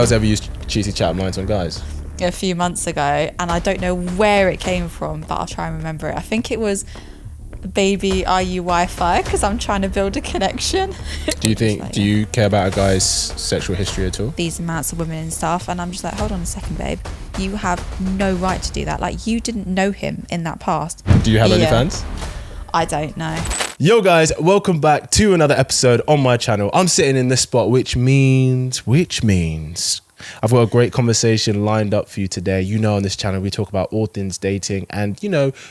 girls ever use cheesy chat lines on guys? A few months ago, and I don't know where it came from, but I'll try and remember it. I think it was, "Baby, are you Wi-Fi? Because I'm trying to build a connection." Do you care about a guy's sexual history at all? These amounts of women and stuff, and I'm just like, hold on a second, babe. You have no right to do that. Like, you didn't know him in that past. Do you have OnlyFans? I don't know. Yo guys, welcome back to another episode on my channel. I'm sitting in this spot, which means I've got a great conversation lined up for you today. You know, on this channel, we talk about all things dating and,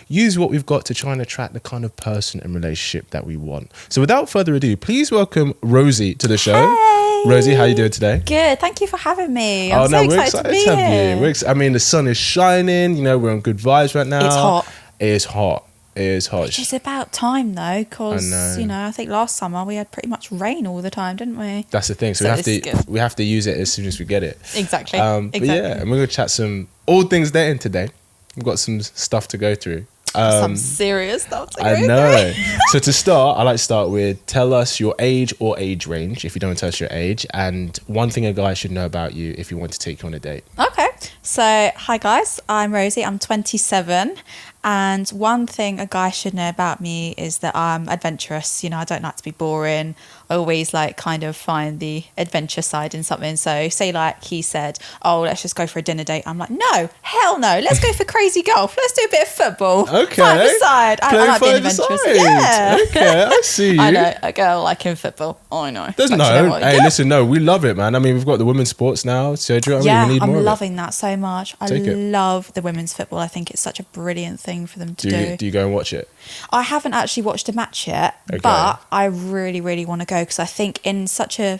use what we've got to try and attract the kind of person and relationship that we want. So without further ado, please welcome Rosie to the show. Hey. Rosie, how you doing today? Good. Thank you for having me. I'm so excited to be here. I mean, the sun is shining. We're on good vibes right now. It's hot. It is hot. Which is about time though, because I think last summer we had pretty much rain all the time, didn't we? That's the thing. So we have to use it as soon as we get it. Exactly. But yeah, and we're gonna chat some all things dating today. We've got some stuff to go through. Some serious stuff to go through. I know. So to start, I like to start with tell us your age or age range if you don't tell us your age, and one thing a guy should know about you if you want to take you on a date. Okay. So hi guys, I'm Rosie. I'm 27. And one thing a guy should know about me is that I'm adventurous. I don't like to be boring. I always kind of find the adventure side in something. So say he said, "Oh, let's just go for a dinner date." I'm like, "No, hell no. Let's go for crazy golf. Let's do a bit of football." Okay. Five-a-side. I like being adventurous. Yeah. Okay, I see you. I know, a girl liking football. I know. No, we love it, man. I mean, we've got the women's sports now. So do you know what I mean? We need more. I'm loving that so much. I love the women's football. I think it's such a brilliant thing for them to do. Do you go and watch it? I haven't actually watched a match yet, but I really, really want to go because I think in such a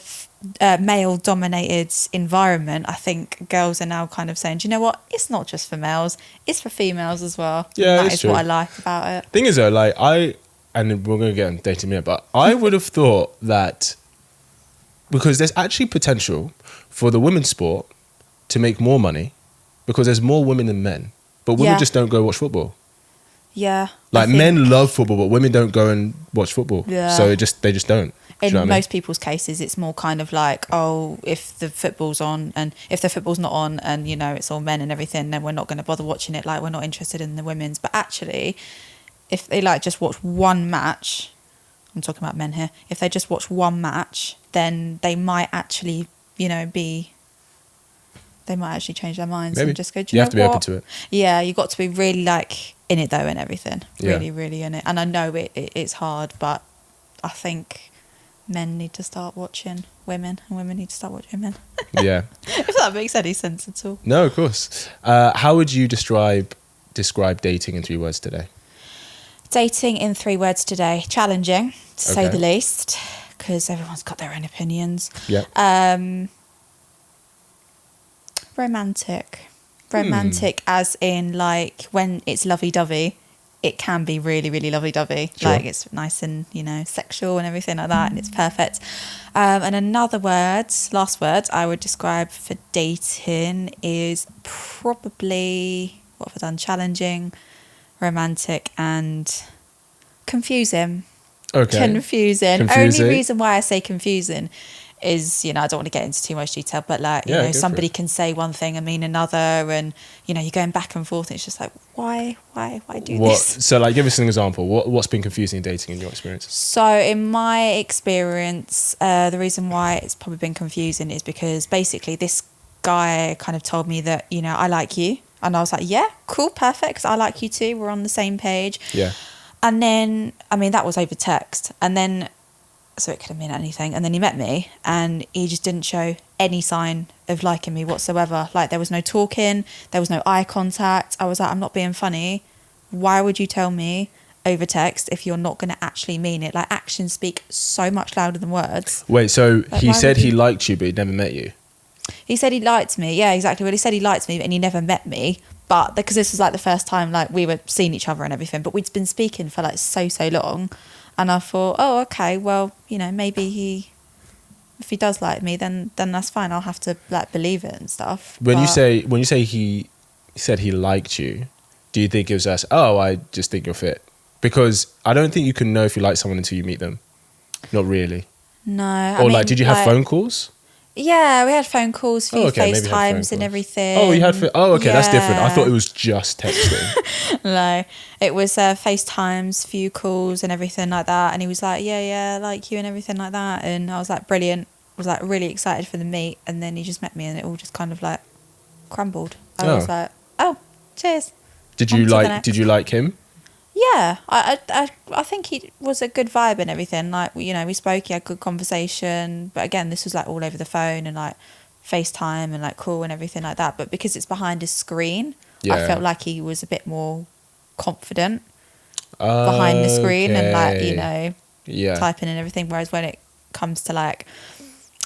male-dominated environment, I think girls are now kind of saying, "Do you know what? It's not just for males; it's for females as well." Yeah, that is what I like about it. Thing is, though, and we're going to get on dating in a minute, but I would have thought that because there's actually potential for the women's sport to make more money because there's more women than men, but women just don't go watch football. Yeah. Men love football, but women don't go and watch football. Yeah. So they just don't. In most people's cases, it's more kind of like, oh, if the football's on and if the football's not on and, it's all men and everything, then we're not going to bother watching it. We're not interested in the women's. But actually, if they just watch one match, I'm talking about men here, if they just watch one match, then they might actually, they might actually change their minds. Maybe. And just go, you have to be open to it. Yeah, you got to be really in it though and everything. Really, really in it. And I know it's hard, but I think men need to start watching women and women need to start watching men. Yeah. If that makes any sense at all. No, of course. How would you describe dating in 3 words today? Dating in 3 words today. Challenging, to say the least, because everyone's got their own opinions. Yeah. Romantic as in when it's lovey-dovey, it can be really, really lovey-dovey. Sure. It's nice and sexual and everything like that, and it's perfect. And another last word I would describe for dating is probably, what have I done? Challenging, romantic, and confusing. Confusing. Only reason why I say confusing is, I don't want to get into too much detail, but somebody can say one thing and mean another, and you're going back and forth, and it's just why do this? So give us an example. What's been confusing in dating in your experience? So in my experience, the reason why it's probably been confusing is because basically this guy kind of told me that, I like you, and I was like, yeah, cool, perfect, 'cause I like you too, we're on the same page. Yeah. And then, that was over text, and then so it could have meant anything. And then he met me and he just didn't show any sign of liking me whatsoever. There was no talking, there was no eye contact. I was like, I'm not being funny. Why would you tell me over text if you're not going to actually mean it? Actions speak so much louder than words. Wait, so he said he liked you, but he never met you? He said he liked me. Yeah, exactly. Well, he said he liked me and he never met me. But because this was the first time we were seeing each other and everything, but we'd been speaking for so long. And I thought, oh, okay, well, maybe if he does like me, then that's fine. I'll have to believe it and stuff. When you say he said he liked you, do you think it was just, oh, I just think you're fit? Because I don't think you can know if you like someone until you meet them. Not really. No. Or did you have phone calls? Yeah, we had phone calls, few okay, maybe you had phone FaceTimes and calls. everything. Oh, you had okay, that's different. I Yeah. thought it was just texting. No, it was FaceTimes, few calls and everything like that. And he was like, yeah, like you and everything like that. And I was like, brilliant. I was like really excited for the meet. And then he just met me and it all just kind of like crumbled. I was like, oh, cheers. Did you like him? Yeah, I think he was a good vibe and everything. Like, you know, we spoke, he had good conversation. But again, this was like all over the phone and like FaceTime and like call and everything like that. But because it's behind a screen, I felt like he was a bit more confident behind the screen and like, you know, typing and everything. Whereas when it comes to like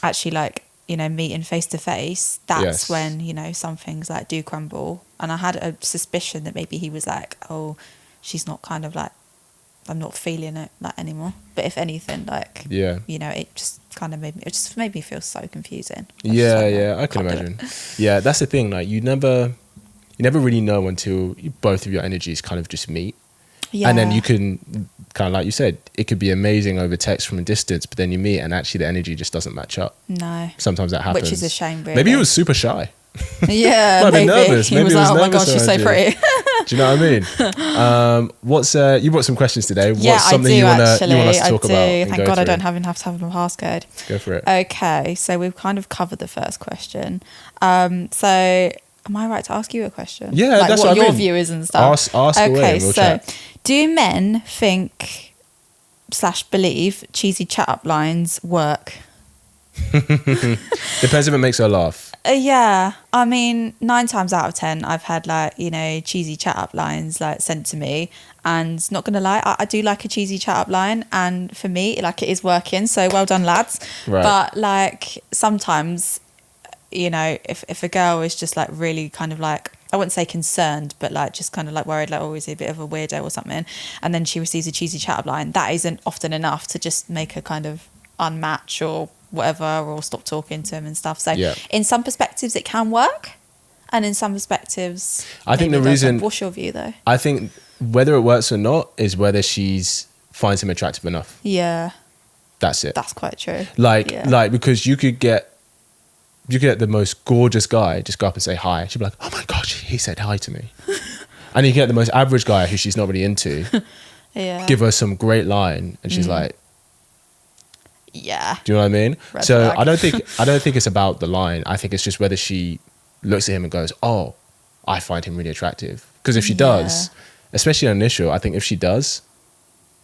actually like, you know, meeting face to face, that's when, you know, some things like do crumble. And I had a suspicion that maybe he was like, oh, she's not kind of like, I'm not feeling it like anymore. But if anything, like, you know, it just kind of made me feel so confusing. I can imagine. Yeah, that's the thing. Like, you never really know until both of your energies kind of just meet. Yeah. And then you can kind of, like you said, it could be amazing over text from a distance, but then you meet and actually the energy just doesn't match up. No. Sometimes that happens. Which is a shame, really. Maybe he was super shy. Yeah, might be nervous. Maybe he was like, oh my gosh, she's so pretty. Do you know what I mean? What's you brought some questions today? What's something I do, you want us to talk about? Thank God I don't have to have a passcode. Go for it. Okay, so we've kind of covered the first question. So am I right to ask you a question? Yeah, like that's what your view is and stuff. Ask away and we'll chat. Do men think / believe cheesy chat up lines work? Depends if it makes her laugh. Yeah, I mean, 9 times out of 10, I've had like, you know, cheesy chat up lines like sent to me, and not gonna lie, I do like a cheesy chat up line, and for me, like, it is working. So well done, lads. Right. But like sometimes, you know, if a girl is just like really kind of like, I wouldn't say concerned, but like just kind of like worried, like, oh, is he a bit of a weirdo or something, and then she receives a cheesy chat up line, that isn't often enough to just make her kind of unmatch or whatever, or stop talking to him and stuff. So in some perspectives it can work, and in some perspectives I think the reason, what's your view though? I think whether it works or not is whether she's finds him attractive enough. That's it. That's quite true. Like because you could get the most gorgeous guy just go up and say hi, she'd be like, oh my gosh, he said hi to me. And you get the most average guy who she's not really into, give her some great line and she's like, yeah. Do you know what I mean? Red flag. I don't think it's about the line. I think it's just whether she looks at him and goes, oh, I find him really attractive. Because if she does, especially on initial, I think if she does,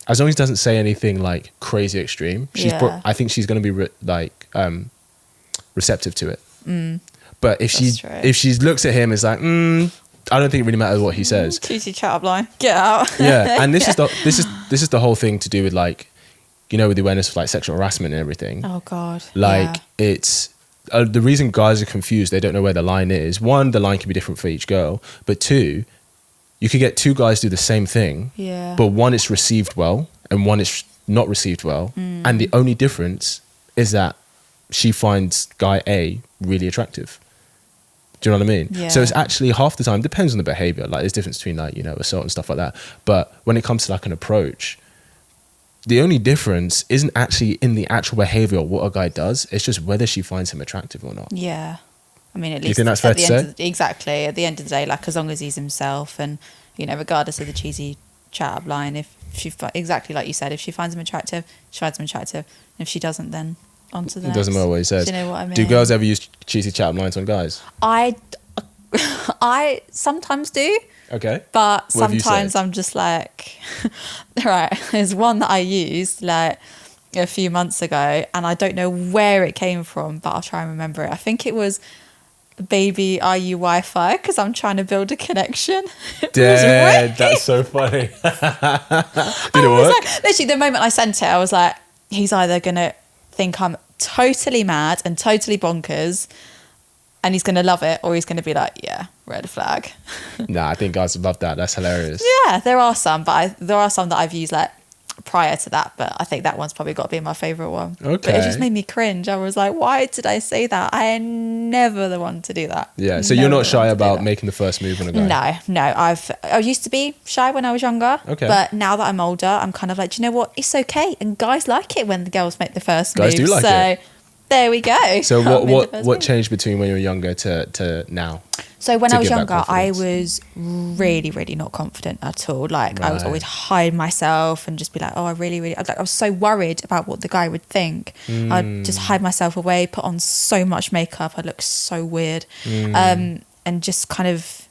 as long as he doesn't say anything like crazy extreme, I think she's going to be receptive to it. But if she looks at him, it's like, I don't think it really matters what he says. Cheesy chat up line, get out. Yeah, and this is the whole thing to do with like, you know, with the awareness of like sexual harassment and everything. Oh God. Like it's the reason guys are confused, they don't know where the line is. One, the line can be different for each girl, but two, you could get 2 guys do the same thing, but one is received well and one is not received well, and the only difference is that she finds guy A really attractive. Do you know what I mean? Yeah. So it's actually half the time, depends on the behavior. Like there's difference between like, you know, assault and stuff like that. But when it comes to like an approach, the only difference isn't actually in the actual behavior of what a guy does. It's just whether she finds him attractive or not. Yeah. I mean, at least... Do you think that's fair to say? Exactly. At the end of the day, like, as long as he's himself and, you know, regardless of the cheesy chat-up line, if she... Exactly like you said, if she finds him attractive, she finds him attractive. And if she doesn't, then on to the next. It doesn't matter what he says. Do you know what I mean? Do girls ever use cheesy chat-up lines on guys? I sometimes do. Okay. But sometimes I'm just like, right, there's one that I used like a few months ago and I don't know where it came from, but I'll try and remember it. I think it was, baby, are you Wi-Fi? Because I'm trying to build a connection. Dead, that's so funny. Did it work? Like, literally, the moment I sent it, I was like, he's either going to think I'm totally mad and totally bonkers, and he's going to love it, or he's going to be like, yeah, red flag. Nah, I think guys love that. That's hilarious. Yeah, there are some, but there are some that I've used like prior to that, but I think that one's probably got to be my favourite one. Okay. But it just made me cringe. I was like, why did I say that? I am never the one to do that. Yeah, so you're not shy about making the first move on a guy? No. I used to be shy when I was younger, but now that I'm older, I'm kind of like, do you know what? It's okay. And guys like it when the girls make the first move. Guys do like it. There we go. So I'm in the first what week. changed between when you were younger to now? So when to I was give that younger, I confidence? was really, really not confident at all. Like I was Right. always hide myself and just be like, oh, I really, I was so worried about what the guy would think. I'd just hide myself away, put on so much makeup. I'd look so weird. And just kind of,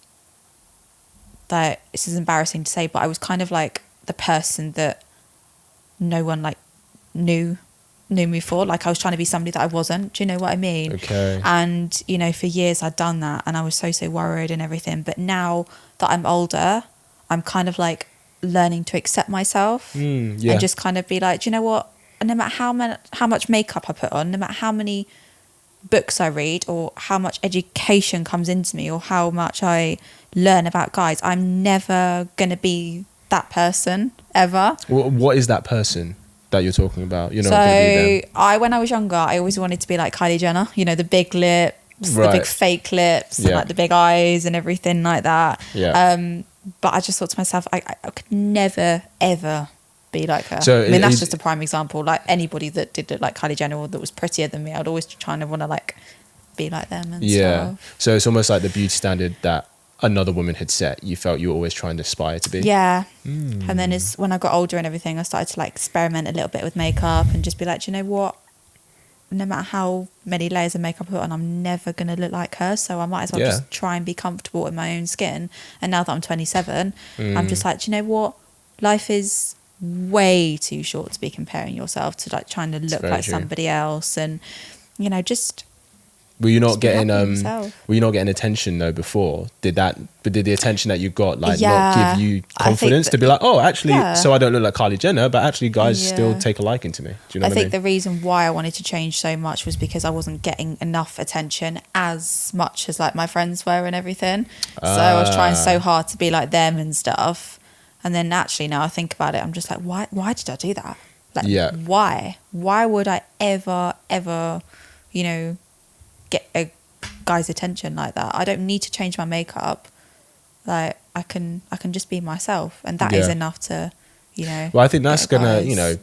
like, this is embarrassing to say, but I was kind of like the person that no one like knew me for. Like I was trying to be somebody that I wasn't. Do you know what I mean? Okay. And you know, for years I'd done that, and I was so worried and everything. But now that I'm older, I'm kind of like learning to accept myself and just kind of be like, do you know what? No matter how much makeup I put on, no matter how many books I read, or how much education comes into me, or how much I learn about guys, I'm never gonna be that person ever. What is that person that you're talking about? You're not going to be them. When I was younger, I always wanted to be like Kylie Jenner, you know, the big lips, the Right. big fake lips, and Yeah. like the big eyes and everything like that. Yeah. But I just thought to myself, I could never, ever be like her. So I mean, that's is- just a prime example. Like anybody that did look like Kylie Jenner or that was prettier than me, I'd always try and want to like be like them and stuff. So it's almost like the beauty standard that another woman had set. You felt you were always trying to aspire to be. Yeah. And then when I got older and everything, I started to like experiment a little bit with makeup and just be like, do you know what? No matter how many layers of makeup I put on, I'm never going to look like her. So I might as well just try and be comfortable in my own skin. And now that I'm 27, I'm just like, do you know what? Life is way too short to be comparing yourself to like trying to look very like true. somebody else. And, you know, just... Were you not Just be happy getting with yourself. were you not getting attention though before? Did the attention that you got like Yeah, not give you I think confidence that- to be like, oh, actually, Yeah. so I don't look like Kylie Jenner, but actually guys still Yeah. take a liking to me. Do you know I what I think mean? the reason why I wanted to change so much was because I wasn't getting enough attention as much as like my friends were and everything. So I was trying so hard to be like them and stuff. And then actually now I think about it, I'm just like, why did I do that? Like, Yeah. Why would I ever, you know, get a guy's attention like that? I don't need to change my makeup. Like I can just be myself, and that is Yeah. enough to, you know. Well, I think that's get gonna, guys. you know,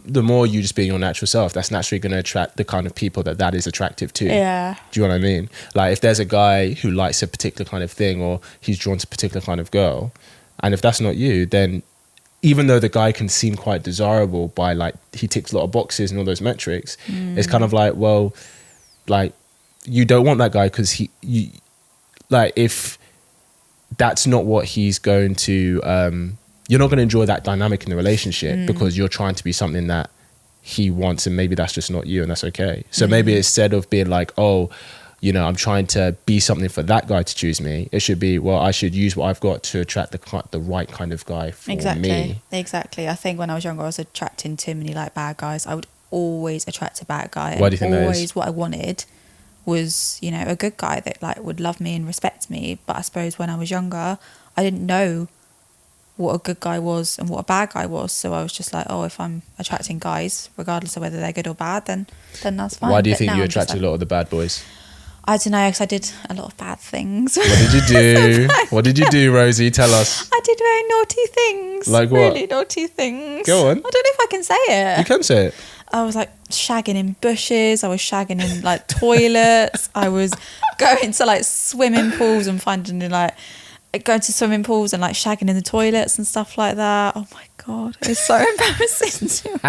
the more you just being your natural self, that's naturally gonna attract the kind of people that is attractive to. Yeah. Do you know what I mean? Like if there's a guy who likes a particular kind of thing, or he's drawn to a particular kind of girl, and if that's not you, then even though the guy can seem quite desirable by like he ticks a lot of boxes and all those metrics, it's kind of like, well, like you don't want that guy because you like if that's not what he's going to you're not going to enjoy that dynamic in the relationship because you're trying to be something that he wants, and maybe that's just not you, and that's okay. So maybe instead of being like, oh, you know, I'm trying to be something for that guy to choose me, it should be, well, I should use what I've got to attract the right kind of guy for me. Exactly. I think when I was younger, I was attracting too many like bad guys. I would always attract a bad guy. Why do you think that is? Always what I wanted was, you know, a good guy that like would love me and respect me. But I suppose when I was younger, I didn't know what a good guy was and what a bad guy was. So I was just like, oh, if I'm attracting guys, regardless of whether they're good or bad, then that's fine. Why do you But think now you I'm just attracted like, a lot of the bad boys? I don't know, because I did a lot of bad things. What did you do? What did you do, Rosie? Tell us. I did very naughty things. Like what? Really naughty things. Go on. I don't know if I can say it. You can say it. I was like shagging in bushes. I was shagging in like toilets. I was going to like swimming pools and finding like going to swimming pools and like shagging in the toilets and stuff like that. Oh my god, it's so embarrassing to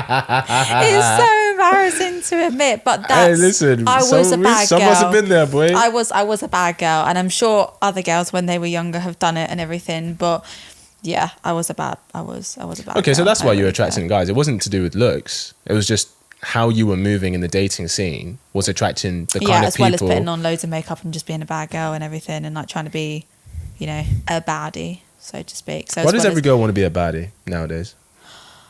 it's so embarrassing to admit, but Hey, that's listen. I was a bad some girl. must have been there, boy. I was a bad girl, and I'm sure other girls when they were younger have done it and everything, but yeah, I was a bad Okay, so girl. that's why I you were really attracting care. guys. It wasn't to do with looks. It was just how you were moving in the dating scene was attracting the kind of as well as people. putting on loads of makeup and just being a bad girl and everything, and like trying to be, you know, a baddie, so to speak. So Why as does well every as- girl want to be a baddie nowadays?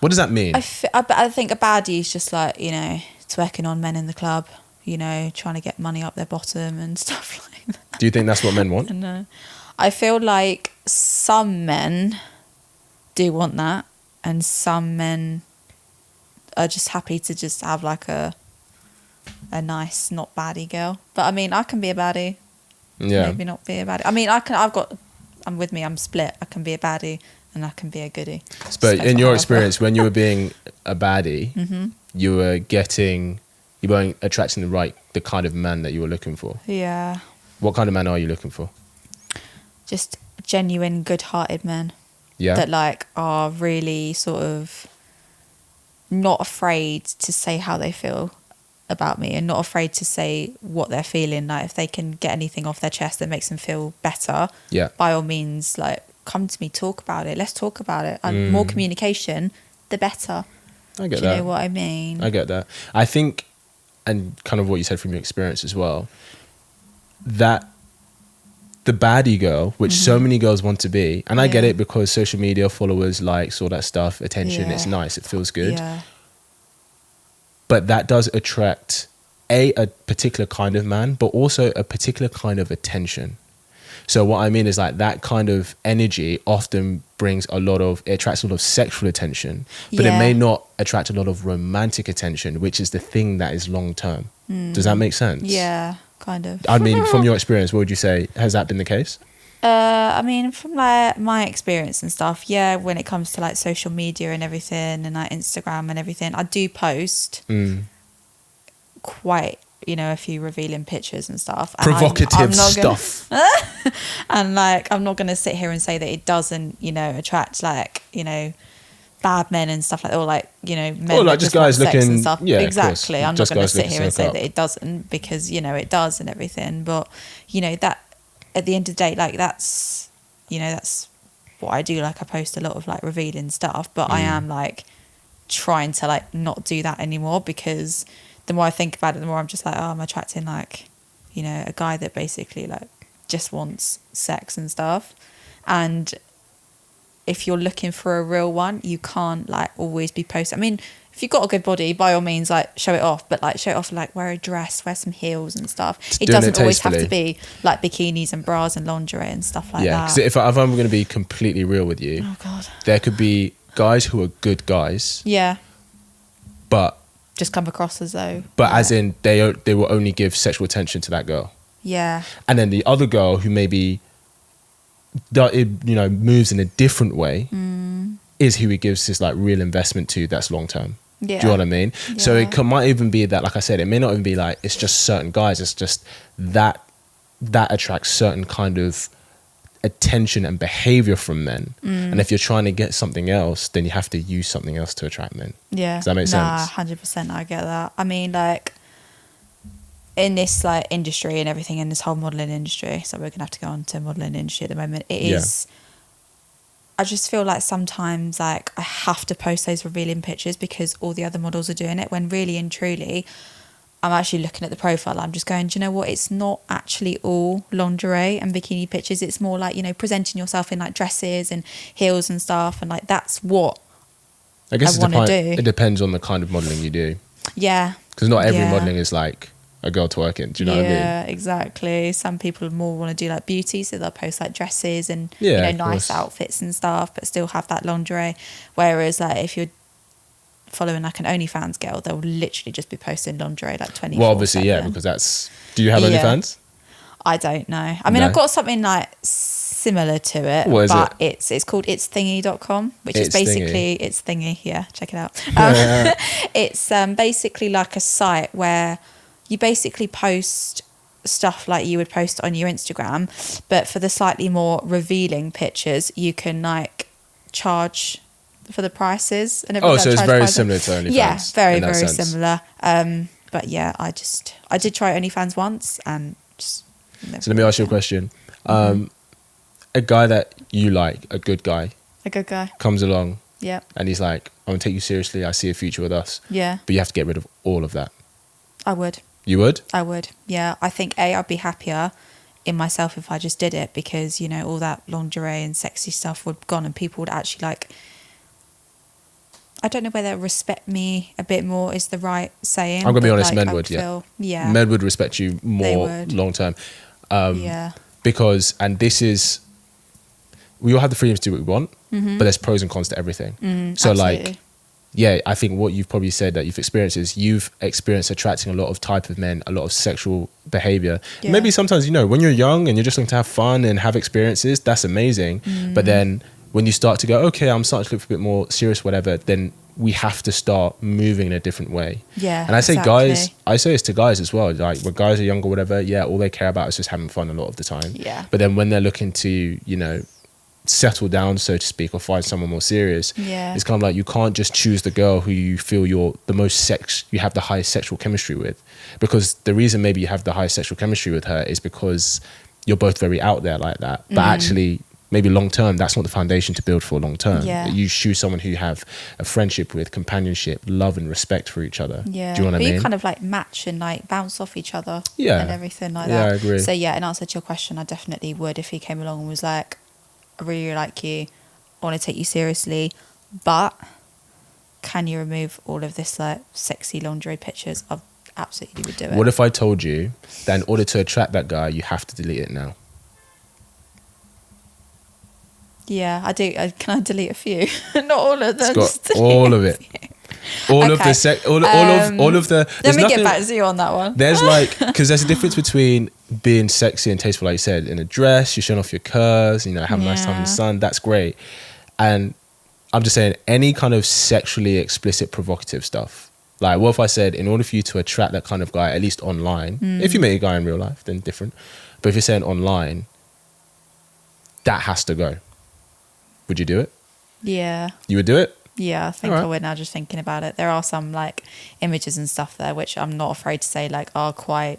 What does that mean? I think a baddie is just like, you know, twerking on men in the club, you know, trying to get money up their bottom and stuff like that. Do you think that's what men want? And I feel like some men do want that, and some men are just happy to just have like a nice, not baddie girl. But I mean, I can be a baddie. Yeah. Maybe not be a baddie. I mean, I'm split. I can be a baddie and I can be a goodie. But Depends in on your how I feel. experience, when you were being a baddie, Mm-hmm. you were getting You weren't attracting the kind of man that you were looking for. Yeah. What kind of man are you looking for? Just genuine, good-hearted men. Yeah. That like are really sort of not afraid to say how they feel about me, and not afraid to say what they're feeling. Like if they can get anything off their chest that makes them feel better, by all means, like come to me, talk about it. Let's talk about it. And more communication, the better. I get Do you that. know what I mean? I get that. I think, and kind of what you said from your experience as well, that the baddie girl, which so many girls want to be, and I get it because social media, followers, likes, all that stuff, attention, it's nice, it feels good. Yeah. But that does attract a particular kind of man, but also a particular kind of attention. So what I mean is like that kind of energy often brings it attracts a lot of sexual attention, but it may not attract a lot of romantic attention, which is the thing that is long term. Does that make sense? Yeah, kind of. I mean, from your experience, what would you say? Has that been the case? I mean, from like my experience and stuff, yeah, when it comes to like social media and everything, and like Instagram and everything, I do post quite, a few revealing pictures and stuff. And Provocative stuff. And like, I'm not going to sit here and say that it doesn't, attract like, bad men and stuff like that, or like, men or like that just want guys sex looking, and stuff. yeah, exactly. I'm just not going to guys sit here and say that it doesn't, because, it does and everything. But, that at the end of the day, like that's what I do. Like I post a lot of like revealing stuff, but I am like trying to like not do that anymore, because the more I think about it, the more I'm just like, oh, I'm attracting like, a guy that basically like just wants sex and stuff. And if you're looking for a real one, you can't like always be posting. I mean, if you've got a good body, by all means, like show it off, but like show it off, like wear a dress, wear some heels and stuff. It doesn't always have to be like bikinis and bras and lingerie and stuff like that. Yeah, because if I'm going to be completely real with you, oh god, there could be guys who are good guys. Yeah. But just come across as though. But as in they will only give sexual attention to that girl. Yeah. And then the other girl who maybe moves in a different way is who he gives his like real investment to, that's long term. Yeah. Do you know what I mean? Yeah. So it might even be that, like I said, it may not even be like it's just certain guys, it's just that attracts certain kind of attention and behavior from men. And if you're trying to get something else, then you have to use something else to attract men. Yeah. Does that make sense? 100%, I get that. I mean, like in this like industry and everything, in this whole modelling industry, so we're gonna have to go on to modelling industry at the moment, it is I just feel like sometimes like I have to post those revealing pictures because all the other models are doing it, when really and truly I'm actually looking at the profile, I'm just going, do you know what, it's not actually all lingerie and bikini pictures. It's more like, presenting yourself in like dresses and heels and stuff, and like that's what I want to do. It depends on the kind of modelling you do. Yeah. Because not every modelling is like a girl twerking. Do you know what I mean? Yeah, exactly. Some people more want to do like beauty, so they'll post like dresses and nice outfits and stuff, but still have that lingerie. Whereas like if you're following like an OnlyFans girl, they'll literally just be posting lingerie like 24/7. Well, obviously, yeah, because that's. Do you have OnlyFans? I don't know. I mean, I've got something like similar to it. What is but it? It's called itsthingy.com, which is basically it's thingy. Yeah, check it out. It's basically like a site where you basically post stuff like you would post on your Instagram, but for the slightly more revealing pictures, you can like charge for the prices and everything. Oh, so it's very similar to OnlyFans. Yeah, very, very similar. But yeah, I did try OnlyFans once and just. So let me ask you a question. A guy that you like, a good guy, comes along. Yeah. And he's like, I'm going to take you seriously. I see a future with us. Yeah. But you have to get rid of all of that. I would. You would? I would. Yeah. I think I'd be happier in myself if I just did it, because, all that lingerie and sexy stuff would be gone and people would actually like, I don't know whether respect me a bit more is the right saying. I'm going to be honest, like, men would, yeah. Yeah. Men would respect you more long term. Yeah. Because, and this is, we all have the freedom to do what we want, but there's pros and cons to everything. So absolutely. like, yeah, I think what you've probably said that you've experienced is you've experienced attracting a lot of type of men, a lot of sexual behavior. Yeah. Maybe sometimes, when you're young and you're just looking to have fun and have experiences, that's amazing. But then when you start to go, okay, I'm starting to look for a bit more serious, whatever, then we have to start moving in a different way. Yeah, and I say exactly. guys, I say this to guys as well. Like when guys are young or whatever, yeah, all they care about is just having fun a lot of the time. Yeah. But then when they're looking to, you know, settle down, so to speak, or find someone more serious, Yeah. it's kind of like you can't just choose the girl who you feel you have the highest sexual chemistry with, because the reason maybe you have the highest sexual chemistry with her is because you're both very out there like that. But actually, maybe long term, that's not the foundation to build for long term. Yeah. You choose someone who you have a friendship with, companionship, love and respect for each other. Yeah. Do you know what I But mean? you kind of like match and like bounce off each other. Yeah. And everything like Yeah, that. I agree. So yeah, in answer to your question, I definitely would if he came along and was like, I really like you, I want to take you seriously, but can you remove all of this like sexy lingerie pictures? I absolutely would do it. What if I told you that in order to attract that guy, you have to delete it now? Yeah, I do. Can I delete a few? Not all of them. It's just got delete all a of it. few. All of Okay. the all of the. Let there's me nothing- get back to you on that one. There's like, because there's a difference between being sexy and tasteful, like you said, in a dress, you're showing off your curves, you know, have a nice time in the Yeah. sun, that's great. And I'm just saying, any kind of sexually explicit, provocative stuff. Like, what if I said, in order for you to attract that kind of guy, at least online, if you meet a guy in real life, then different. But if you're saying online, that has to go. Would you do it? Yeah. You would do it? Yeah, I think Alright. I would now just thinking about it. There are some like images and stuff there which I'm not afraid to say like are quite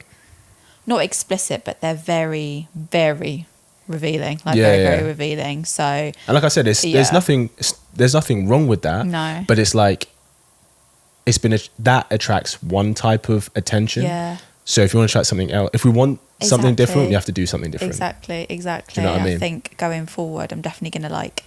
not explicit, but they're very, very revealing. Like Yeah, very, yeah. very revealing. So And like I said, there's Yeah. nothing wrong with that. No. But it's like, that attracts one type of attention. yeah. So if you want to attract something else, if we want something different, Exactly. you have to do something different. Exactly. Do you know what I mean? think going forward I'm definitely gonna like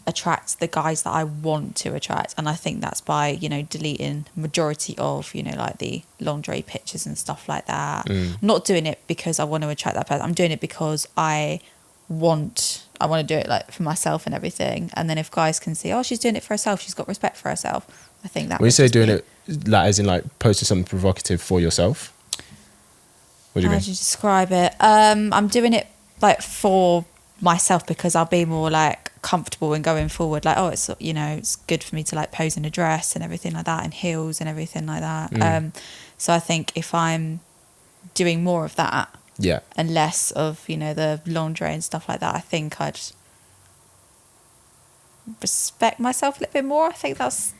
attract the guys that I want to attract, and I think that's by, you know, deleting majority of, you know, like the lingerie pictures and stuff like that. I'm not doing it because I want to attract that person. I'm doing it because I want to do it like for myself and everything. And then if guys can see, oh, she's doing it for herself, she's got respect for herself, I think that When you would say just doing be- it, like as in like posting something provocative for yourself, what do you How mean? do you describe it? I'm doing it like for myself because I'll be more like comfortable in going forward. Like, oh, it's, you know, it's good for me to like pose in a dress and everything like that, and heels and everything like that. So I think if I'm doing more of that Yeah. and less of, you know, the lingerie and stuff like that, I think I'd respect myself a little bit more. I think that's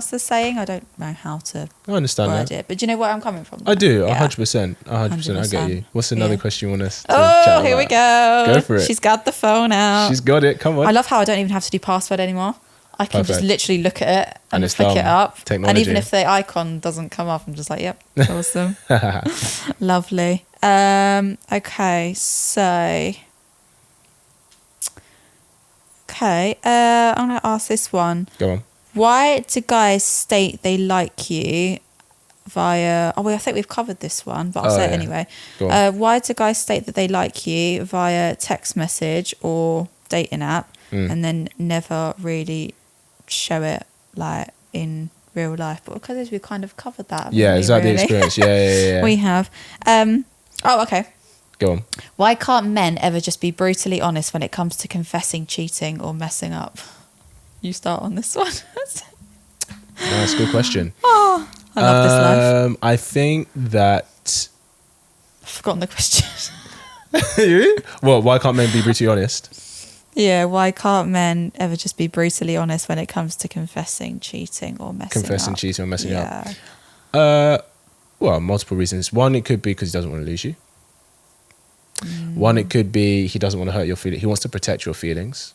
the saying. I don't know how to I understand word that. it, but do you know where I'm coming from? I do, Yeah. 100%. 100%. I get you. What's another 100%. question you want us to Oh, chat here we about? go. Go for it. She's got the phone out. She's got it. Come on. I love how I don't even have to do password anymore. I can just Perfect. literally look at it and it's flick done. it up. Technology. And even if the icon doesn't come up, I'm just like, yep, awesome. Lovely. Okay, so... Okay, I'm going to ask this one. Go on. Why do guys state they like you via... Oh, well, I think we've covered this one, but I'll Oh, say it yeah. anyway. Go on. Why do guys state that they like you via text message or dating app and then never really show it like in real life? But because we've kind of covered that. haven't Yeah, we, is that the really? experience? Yeah. We have. Oh, okay. Go on. Why can't men ever just be brutally honest when it comes to confessing cheating or messing up? You start on this one. That's a good question. Oh, I love this life. I think that... I've forgotten the question. Well, why can't men be brutally honest? Yeah, why can't men ever just be brutally honest when it comes to confessing cheating or messing up? Confessing cheating or messing up. Yeah. Well, multiple reasons. One, it could be because he doesn't want to lose you. One, it could be he doesn't want to hurt your feelings. He wants to protect your feelings.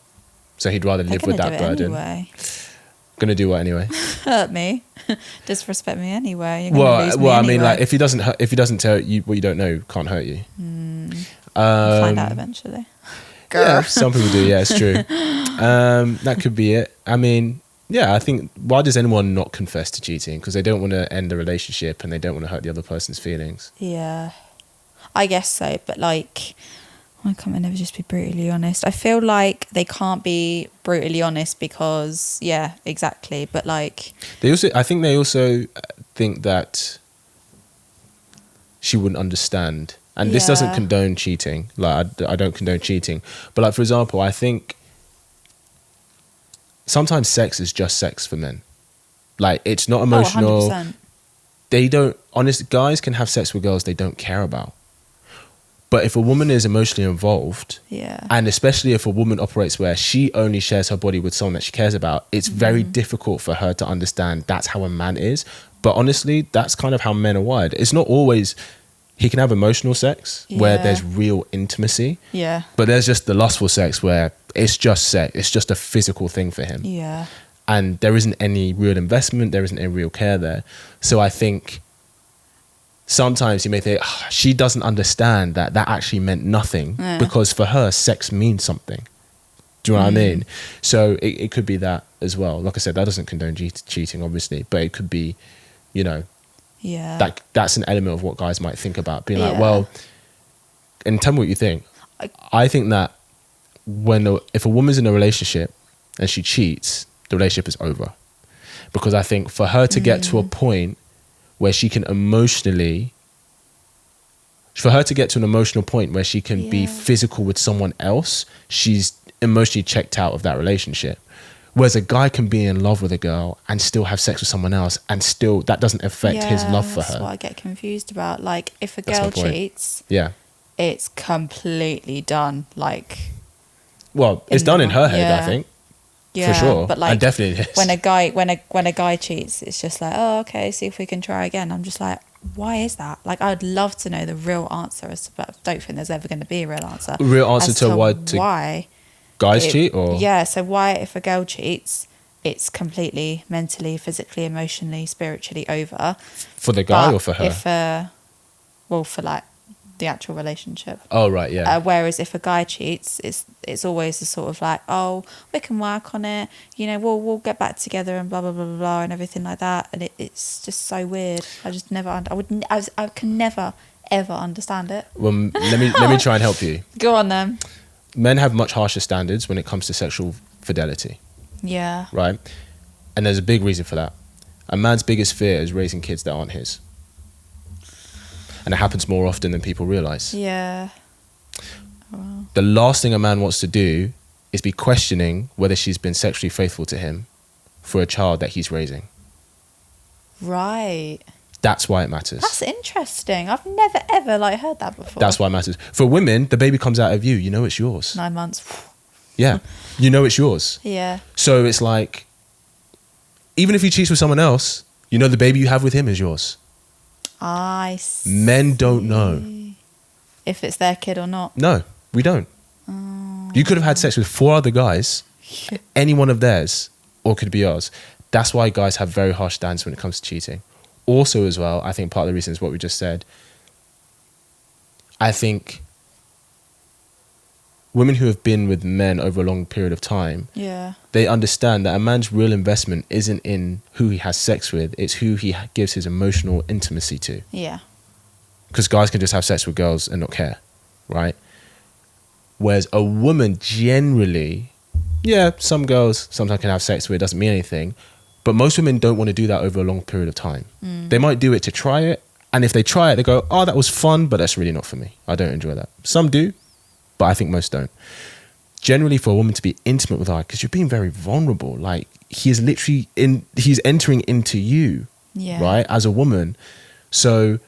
So he'd rather They're live with gonna that do it burden. Anyway. Gonna do what anyway? Hurt me. Disrespect me anyway. You're gonna Well, lose me I mean, anyway. like if he doesn't tell you what you don't know, can't hurt you. I'll find out eventually. Yeah, some people do. Yeah, it's true. That could be it. I mean, yeah, I think why does anyone not confess to cheating? Because they don't want to end the relationship and they don't want to hurt the other person's feelings. Yeah, I guess so. But like, why can't they never just be brutally honest? I feel like they can't be brutally honest because, yeah, exactly. But like, I think they also think that she wouldn't understand. And this doesn't Yeah. condone cheating. Like, I don't condone cheating. But like, for example, I think sometimes sex is just sex for men. Like, it's not Oh, emotional. 100%. They don't, honest, guys can have sex with girls they don't care about. But if a woman is emotionally involved, Yeah. and especially if a woman operates where she only shares her body with someone that she cares about, it's very difficult for her to understand that's how a man is. But honestly, that's kind of how men are wired. It's not always, he can have emotional sex where Yeah. there's real intimacy, Yeah. but there's just the lustful sex where it's just sex. It's just a physical thing for him. Yeah. And there isn't any real investment. There isn't any real care there. So I think sometimes you may think, she doesn't understand that actually meant nothing, because for her, sex means something. Do you know what I mean? So it could be that as well. Like I said, that doesn't condone cheating, obviously, but it could be, you know, Yeah. that's an element of what guys might think about. Being like, Yeah. well, and tell me what you think. I think that if a woman's in a relationship and she cheats, the relationship is over. Because I think for her to get to a point where she can emotionally, for her to get to an emotional point where she can be physical with someone else, she's emotionally checked out of that relationship. Whereas a guy can be in love with a girl and still have sex with someone else, and still that doesn't affect his love for her. That's what I get confused about. Like, if a That's my girl point. cheats, Yeah. it's completely done. Like, Well, it's done in her head, I think. yeah, For sure. But like, and definitely is. when a guy cheats, it's just like, oh, okay, see if we can try again. I'm just like, why is that? Like, I'd love to know the real answer, but I don't think there's ever going to be a real answer. Real answer as to why guys cheat, or yeah. So why, if a girl cheats, it's completely mentally, physically, emotionally, spiritually over. for the guy But or for her? For like the actual relationship. Oh right, yeah. Whereas if a guy cheats, it's always a sort of like, oh, we can work on it. You know, we'll get back together and blah blah blah blah blah and everything like that. And it's just so weird. I just never. I can never ever understand it. Well, let me try and help you. Go on then. Men have much harsher standards when it comes to sexual fidelity, Yeah. right? And there's a big reason for that. A man's biggest fear is raising kids that aren't his. And it happens more often than people realize. Yeah. Wow. The last thing a man wants to do is be questioning whether she's been sexually faithful to him for a child that he's raising. Right. That's why it matters. That's interesting. I've never ever heard that before. That's why it matters. For women, the baby comes out of you. You know it's yours. 9 months. Yeah. You know it's yours. Yeah. So it's like, even if he cheats with someone else, you know the baby you have with him is yours. I see. Men don't know. If it's their kid or not. No, we don't. You could have had sex with 4 other guys, any one of theirs, or it could be yours. That's why guys have very harsh standards when it comes to cheating. Also, as well, I think part of the reason is what we just said. I think women who have been with men over a long period of time, Yeah. they understand that a man's real investment isn't in who he has sex with, it's who he gives his emotional intimacy to. Yeah. Because guys can just have sex with girls and not care, right? Whereas a woman generally, yeah, some girls sometimes can have sex with it, doesn't mean anything, but most women don't want to do that over a long period of time. They might do it to try it, and if they try it, they go, oh, that was fun, but that's really not for me. I don't enjoy that. Some do, but I think most don't. Generally, for a woman to be intimate with her, because you're being very vulnerable, like he's entering into you, Yeah. right, as a woman. So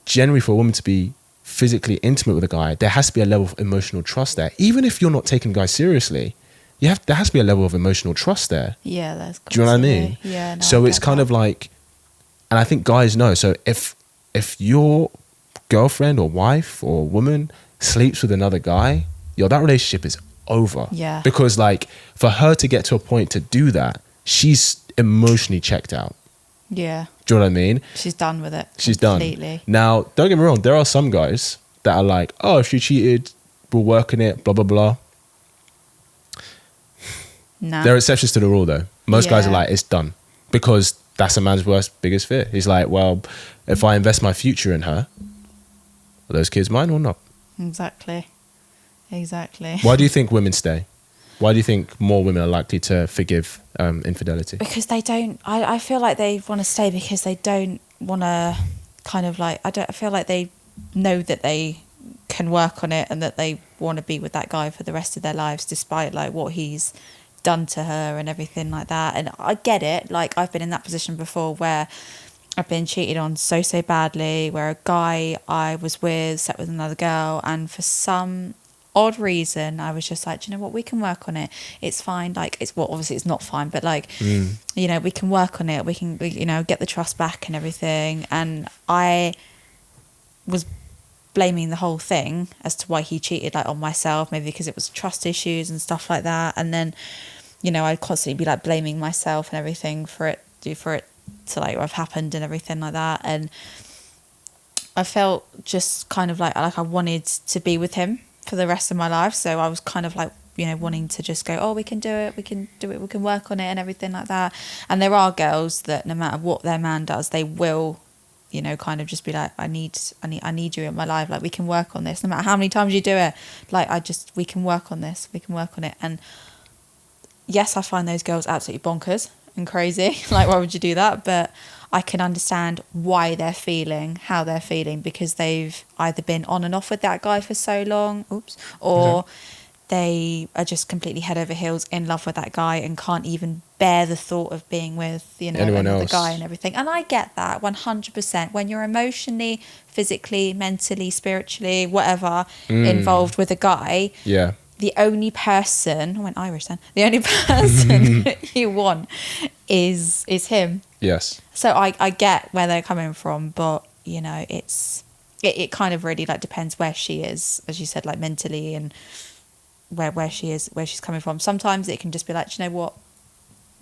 generally, for a woman to be physically intimate with a guy, there has to be a level of emotional trust there. Even if you're not taking guys seriously, there has to be a level of emotional trust there. Yeah, that's Do you know what I mean? Yeah. No, So I it's get kind that. of like, and I think guys know. So if your girlfriend or wife or woman sleeps with another guy, that relationship is over. Yeah. Because like for her to get to a point to do that, she's emotionally checked out. Yeah. Do you know what I mean? She's done with it. She's completely. done. Now, don't get me wrong. There are some guys that are like, oh, if she cheated, we'll work on it, blah, blah, blah. Nah. There are exceptions to the rule, though. Most guys are Yeah. like, it's done. Because that's a man's biggest fear. He's like, well, if I invest my future in her, are those kids mine or not? Exactly. Why do you think women stay? Why do you think more women are likely to forgive infidelity? Because they don't. I feel like they want to stay because they don't want to kind of like. I feel like they know that they can work on it and that they want to be with that guy for the rest of their lives, despite like what he's done to her and everything like that. And I get it. Like, I've been in that position before where I've been cheated on so badly, where a guy I was with slept with another girl, and for some odd reason I was just like, do you know what, we can work on it, it's fine. Like, it's, well, obviously it's not fine, but like, you know, we can work on it, we can, you know, get the trust back and everything. And I was blaming the whole thing as to why he cheated, like, on myself, maybe because it was trust issues and stuff like that. And then, you know, I'd constantly be like blaming myself and everything for it to like have happened and everything like that. And I felt just kind of like I wanted to be with him for the rest of my life. So I was kind of like, you know, wanting to just go, oh, we can do it, we can work on it and everything like that. And there are girls that no matter what their man does, they will, you know, kind of just be like, I need you in my life. Like, we can work on this. No matter how many times you do it, like, we can work on this. We can work on it. And yes, I find those girls absolutely bonkers and crazy. Like, why would you do that? But I can understand why they're feeling how they're feeling, because they've either been on and off with that guy for so long, or they are just completely head over heels in love with that guy and can't even bear the thought of being with, you know, another guy and everything. And I get that 100%. When you're emotionally, physically, mentally, spiritually, whatever, involved with a guy, the only person, I went Irish then, the only person you want is him. Yes. So I get where they're coming from, but, you know, it kind of really, like, depends where she is, as you said, like, mentally, and where she is, where she's coming from. Sometimes it can just be like, do you know what?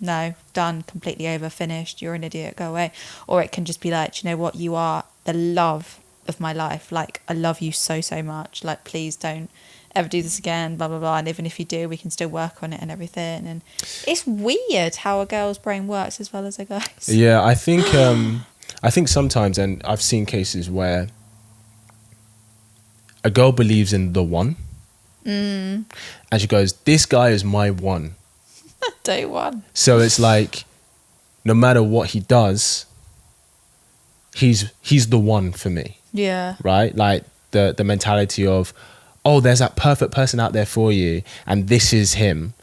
No, done, completely over, finished, you're an idiot, go away. Or it can just be like, do you know what? You are the love of my life. Like, I love you so much. Like, please don't ever do this again, blah, blah, blah. And even if you do, we can still work on it and everything. And it's weird how a girl's brain works as well as a guy's. Yeah, I think sometimes, and I've seen cases where a girl believes in the one, and she goes, this guy is my one. Day one. So it's like, no matter what he does, he's the one for me. Yeah. Right? Like, the mentality of, oh, there's that perfect person out there for you, and this is him.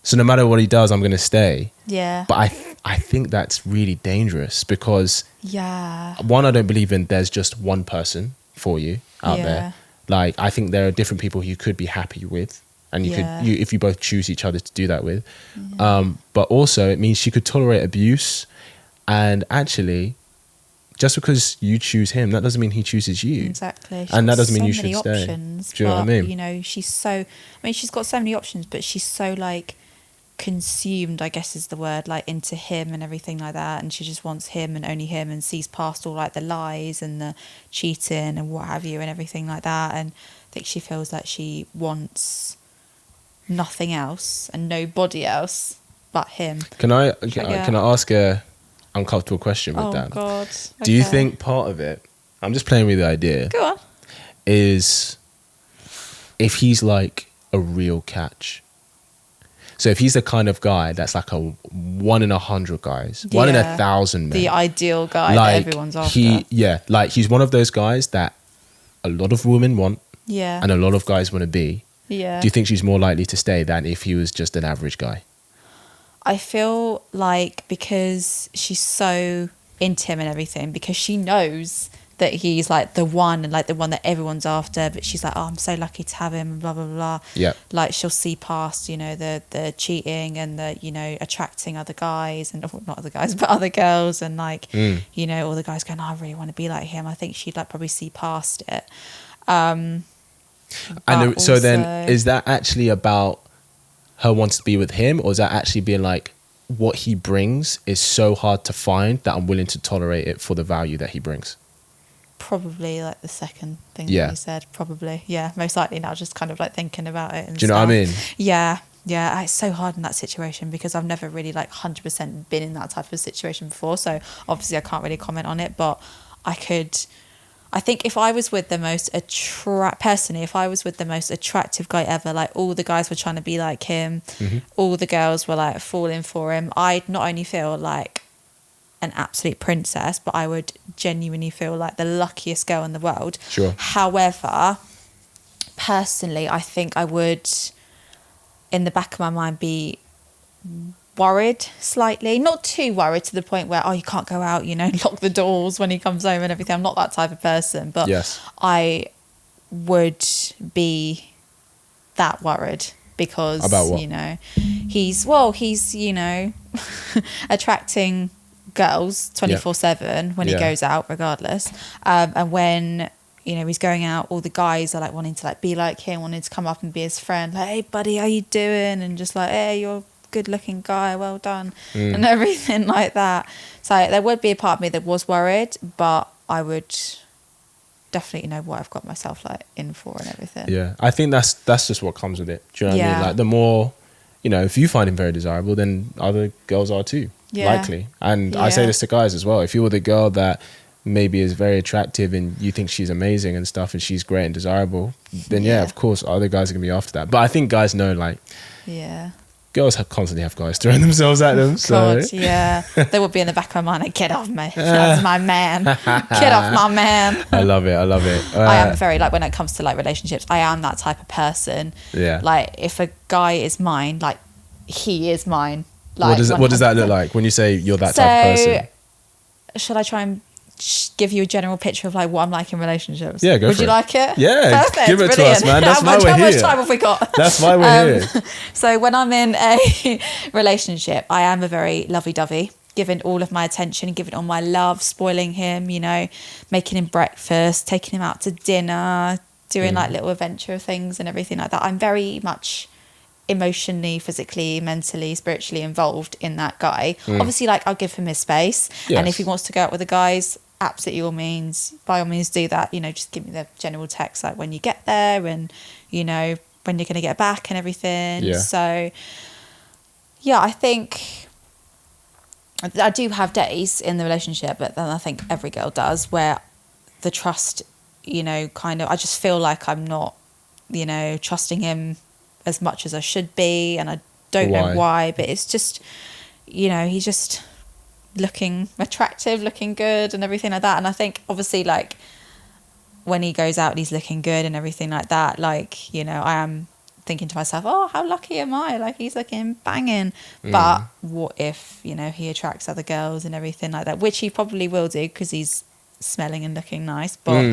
So no matter what he does, I'm going to stay. Yeah. But I think that's really dangerous, because one, I don't believe in there's just one person for you out there. Like, I think there are different people you could be happy with, and you could, if you both choose each other to do that with. But also, it means she could tolerate abuse, and actually, just because you choose him, that doesn't mean he chooses you. Exactly. And that doesn't mean you should so many stay. options, Do you know what I mean? You know, she's got so many options, but she's so, like, consumed, I guess is the word, like, into him and everything like that. And she just wants him and only him, and sees past all, like, the lies and the cheating and what have you and everything like that. And I think she feels like she wants nothing else and nobody else but him. Can I ask a uncomfortable question with that? Oh God. Do you think part of it, I'm just playing with the idea, go on, is if he's like a real catch? So if he's the kind of guy that's like a 1 in 100 guys, 1 in 1,000 men, the ideal guy like, that everyone's after. Like, he's one of those guys that a lot of women want, Yeah. and a lot of guys want to be. Yeah. Do you think she's more likely to stay than if he was just an average guy? I feel like because she's so into him and everything, because she knows that he's like the one, and like the one that everyone's after, but she's like, oh, I'm so lucky to have him, and blah, blah, blah. Yeah. Like, she'll see past, you know, the cheating and the, you know, attracting other guys, and not other guys, but other girls, and like, you know, all the guys going, oh, I really want to be like him. I think she'd like probably see past it. And so then, is that actually about her wanting to be with him, or is that actually being like, what he brings is so hard to find that I'm willing to tolerate it for the value that he brings? Probably like the second thing that you said. Probably, yeah, most likely now. Just kind of like thinking about it. And do you know what I mean? Yeah. It's so hard in that situation, because I've never really like 100% been in that type of situation before. So obviously I can't really comment on it, but I think if I was with the most attractive guy ever, like all the guys were trying to be like him, all the girls were like falling for him, I'd not only feel like an absolute princess, but I would genuinely feel like the luckiest girl in the world. Sure. However, personally, I think I would, in the back of my mind, be worried slightly, not too worried to the point where, oh, you can't go out, lock the doors when he comes home and everything. I'm not that type of person, but Yes. I would be that worried because, About what? he's attracting girls 24/7 when he goes out regardless. And when, he's going out, all the guys are like wanting to like be like him, wanting to come up and be his friend, like, hey buddy, how you doing? And just like, hey, you're a good looking guy, well done, and everything like that. So there would be a part of me that was worried, but I would definitely know what I've got myself like in for and everything. Yeah, I think that's just what comes with it. Do you know what I mean? Yeah. Like the more, if you find him very desirable, then other girls are too, likely. And I say this to guys as well. If you're the girl that maybe is very attractive and you think she's amazing and stuff and she's great and desirable, then of course other guys are gonna be after that. But I think guys know, like, girls constantly have guys throwing themselves at them. So. God, yeah. They would be in the back of my mind, like, get off me. That's my man. Get off my man. I love it. I am very, like, when it comes to, like, relationships, I am that type of person. Yeah. Like, if a guy is mine, like, he is mine. Like, what does that look like when you say you're that type of person? Should I try and give you a general picture of like what I'm like in relationships? Yeah, go Would for you it. like it? Yeah, perfect, give it brilliant. to us, man. That's why we're How here. much time have we got? That's why we're here. So when I'm in a relationship, I am a very lovey-dovey, giving all of my attention, giving all my love, spoiling him, making him breakfast, taking him out to dinner, doing like little adventure things and everything like that. I'm very much emotionally, physically, mentally, spiritually involved in that guy. Obviously, like, I'll give him his space. Yes. And if he wants to go out with the guys, absolutely by all means do that. Just give me the general text, like when you get there and, when you're going to get back and everything. Yeah. So, yeah, I think I do have days in the relationship, but then I think every girl does, where the trust, kind of, I just feel like I'm not, trusting him as much as I should be, and I don't know why, but it's just, he's just looking attractive, looking good and everything like that. And I think obviously, like, when he goes out and he's looking good and everything like that, like, I am thinking to myself, oh, how lucky am I, like, he's looking banging. But what if, he attracts other girls and everything like that, which he probably will do because he's smelling and looking nice, but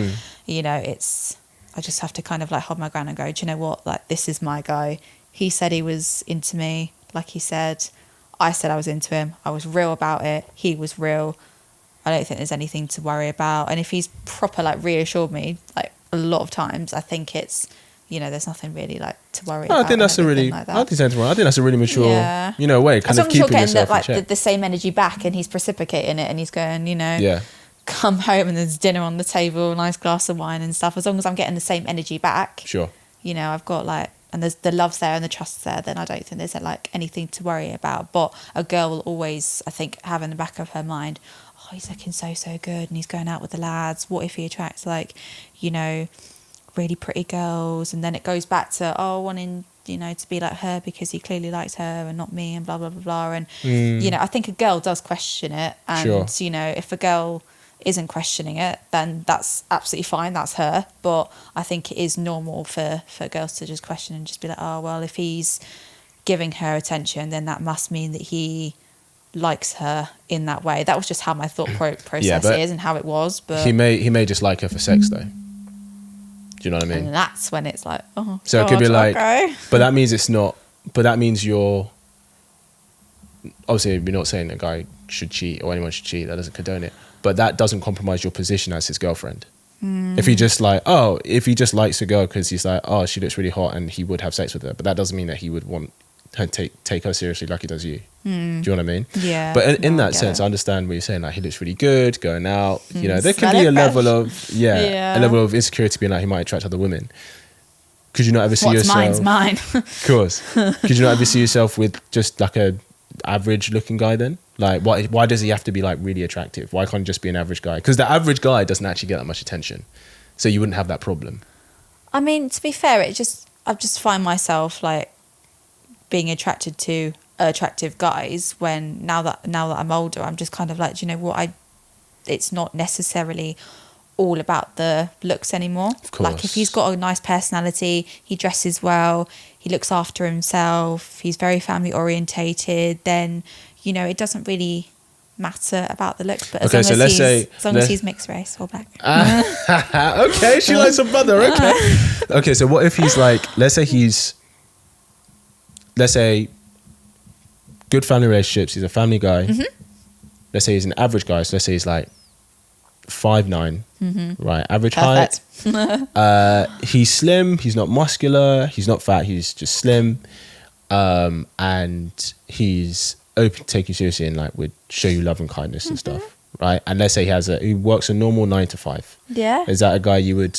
it's, I just have to kind of like hold my ground and go, do you know what? Like, this is my guy. He said he was into me. Like he said, I said I was into him. I was real about it. He was real. I don't think there's anything to worry about. And if he's proper, like, reassured me, like, a lot of times, I think it's, there's nothing really like to worry about. I think that's a really, like that. I think that's a really mature, way, kind of keeping yourself in check. The same energy back, and he's reciprocating it, and he's going, come home and there's dinner on the table, a nice glass of wine and stuff. As long as I'm getting the same energy back, sure. I've got like, and there's the love's there and the trust's there, then I don't think there's like anything to worry about. But a girl will always, I think, have in the back of her mind, oh, he's looking so good and he's going out with the lads. What if he attracts like, really pretty girls? And then it goes back to, wanting, to be like her because he clearly likes her and not me, and blah, blah, blah, blah. And, I think a girl does question it. And, if a girl isn't questioning it, then that's absolutely fine, that's her. But I think it is normal for girls to just question and just be like, oh, well, if he's giving her attention, then that must mean that he likes her in that way. That was just how my thought process is and how it was. But he may just like her for sex though. Do you know what I mean? And that's when it's like, oh, so God, it could be like, okay. But that means it's not, but that means you're, obviously we're not saying a guy should cheat or anyone should cheat, that doesn't condone it, but that doesn't compromise your position as his girlfriend. If he just like, if he just likes a girl because he's like, oh, she looks really hot and he would have sex with her, but that doesn't mean that he would want her take her seriously like he does you. Do you know what I mean? Yeah. But in that sense, I understand what you're saying. Like, he looks really good going out. There can be a level of a level of insecurity being like he might attract other women. Could you not ever see yourself? What's mine's mine. Of course. Could you not ever see yourself with just like a average looking guy then? Like, why does he have to be like really attractive? Why can't he just be an average guy? Because the average guy doesn't actually get that much attention, so you wouldn't have that problem. I mean, to be fair, I just find myself like being attracted to attractive guys when now that I'm older, I'm just kind of like, do you know what, it's not necessarily all about the looks anymore. Of course. Like if he's got a nice personality, he dresses well, he looks after himself, he's very family orientated, then, you know, it doesn't really matter about the looks. But as long as he's mixed race or black. Okay, she likes her brother. Okay. Okay, so what if he's like, let's say good family relationships, he's a family guy. Let's say he's an average guy, so let's say he's like 5'9", right? Average height. He's slim, he's not muscular, he's not fat, he's just slim. And he's open to taking you seriously and like would show you love and kindness and stuff, right? And let's say he works a normal 9 to 5. Yeah. Is that a guy you would...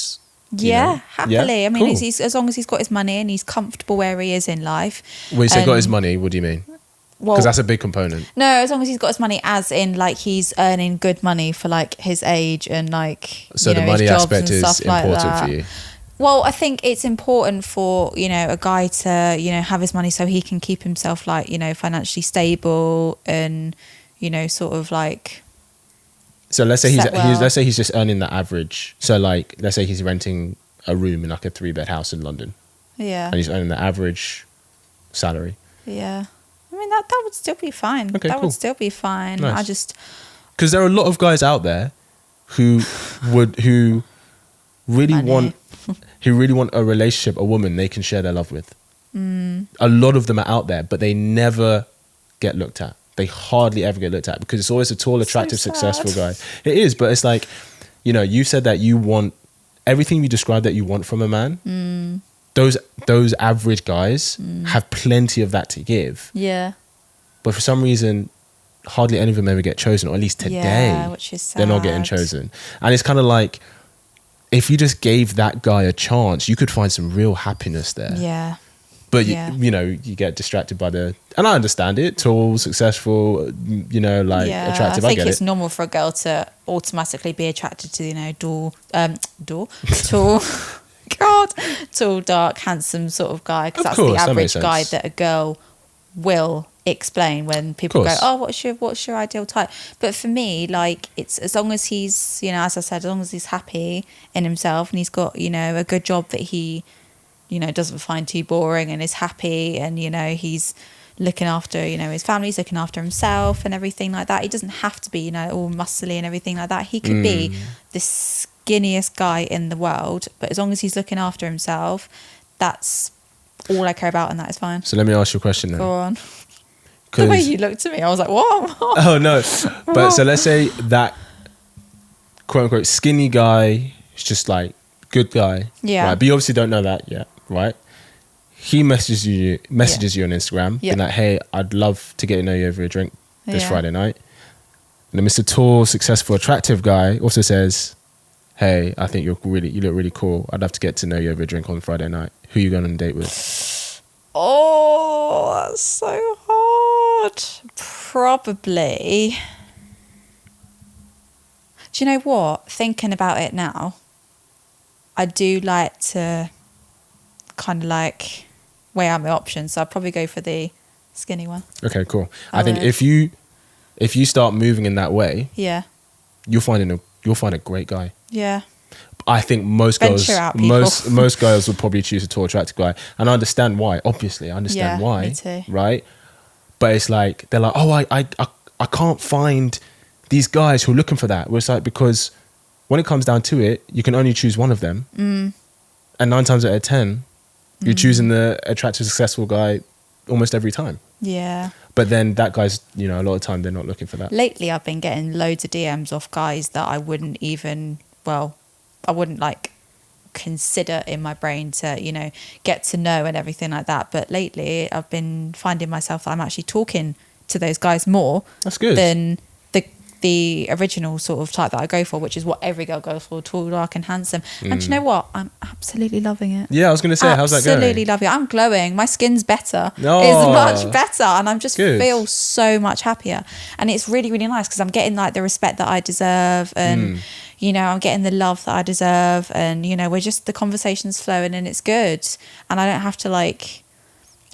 happily. Yeah? I mean, Cool. he's as long as he's got his money and he's comfortable where he is in life. When you say got his money, what do you mean? Well, Because that's a big component. no, as long as he's got his money, as in like he's earning good money for like his age and like So you the know, money his jobs aspect and is stuff like important that. for you. Well, I think it's important for, you know, a guy to, you know, have his money so he can keep himself like, you know, financially stable and, you know, sort of like. So let's say let's he's just earning the average. So like let's say he's renting a room in like a 3-bed house in London. Yeah. And he's earning the average salary. Yeah. I mean, that would still be fine. Okay, that cool. would still be fine. Nice. I just. Because there are a lot of guys out there who really Money. want a relationship, a woman they can share their love with. A lot of them are out there, but they never get looked at. They hardly ever get looked at because it's always a tall, attractive, sad. successful guy. It is, but it's like, you know, you said that you want everything you described that you want from a man. Those average guys have plenty of that to give. Yeah. But for some reason, hardly any of them ever get chosen, or at least today, Yeah, which is sad. they're not getting chosen. And it's kind of like, if you just gave that guy a chance, you could find some real happiness there. Yeah. But, Yeah. you know, you get distracted by and I understand it, tall, successful, you know, like attractive, I I think get it's it. normal for a girl to automatically be attracted to, you know, tall, tall, dark, handsome sort of guy, because that's the course, that average makes guy sense. that a girl will explain when people go, Course. oh, what's your ideal type? But for me, like, it's as long as he's, you know, as I said, as long as he's happy in himself and he's got, you know, a good job that he, you know, doesn't find too boring and is happy, and, you know, he's looking after, you know, his family, he's looking after himself and everything like that. He doesn't have to be, you know, all muscly and everything like that. He could be the skinniest guy in the world, but as long as he's looking after himself, that's all I care about, and that is fine. So let me ask you a question then. Go on. The way you looked at me, I was like, what? Oh, no. But so let's say that quote unquote skinny guy is just like good guy. Yeah. Right? But you obviously don't know that yet, right? He messages you on Instagram, being like, hey, I'd love to get to know you over a drink this Friday night. And then Mr. Tall, successful, attractive guy also says, hey, I think you look really cool. I'd love to get to know you over a drink on Friday night. Who are you going on a date with? Oh, that's so hard. Probably. Do you know what? Thinking about it now, I do like to kind of like weigh out my options. So I'd probably go for the skinny one. Okay, cool. I think if you start moving in that way, Yeah. you'll find a great guy. Yeah. I think most girls, Venture out, people. most girls would probably choose a tall, attractive guy, and I understand why. Obviously, I understand why. Me too. Right? But it's like they're like, oh, I can't find these guys who are looking for that. Well, it's like, because when it comes down to it, you can only choose one of them, and 9 times out of 10, you're choosing the attractive, successful guy almost every time. Yeah. But then that guy's, you know, a lot of time they're not looking for that. Lately, I've been getting loads of DMs off guys that I wouldn't like consider in my brain to, you know, get to know and everything like that. But lately I've been finding myself that I'm actually talking to those guys more. That's good. Than the original sort of type that I go for, which is what every girl goes for, tall, dark and handsome. And do you know what? I'm absolutely loving it. Yeah, I was going to say, how's that going? Absolutely loving it. I'm glowing. My skin's better. Oh. It's much better. And I'm just Good. feel so much happier. And it's really, really nice because I'm getting like the respect that I deserve, and you know, I'm getting the love that I deserve, and you know, the conversation's flowing and it's good. And I don't have to like,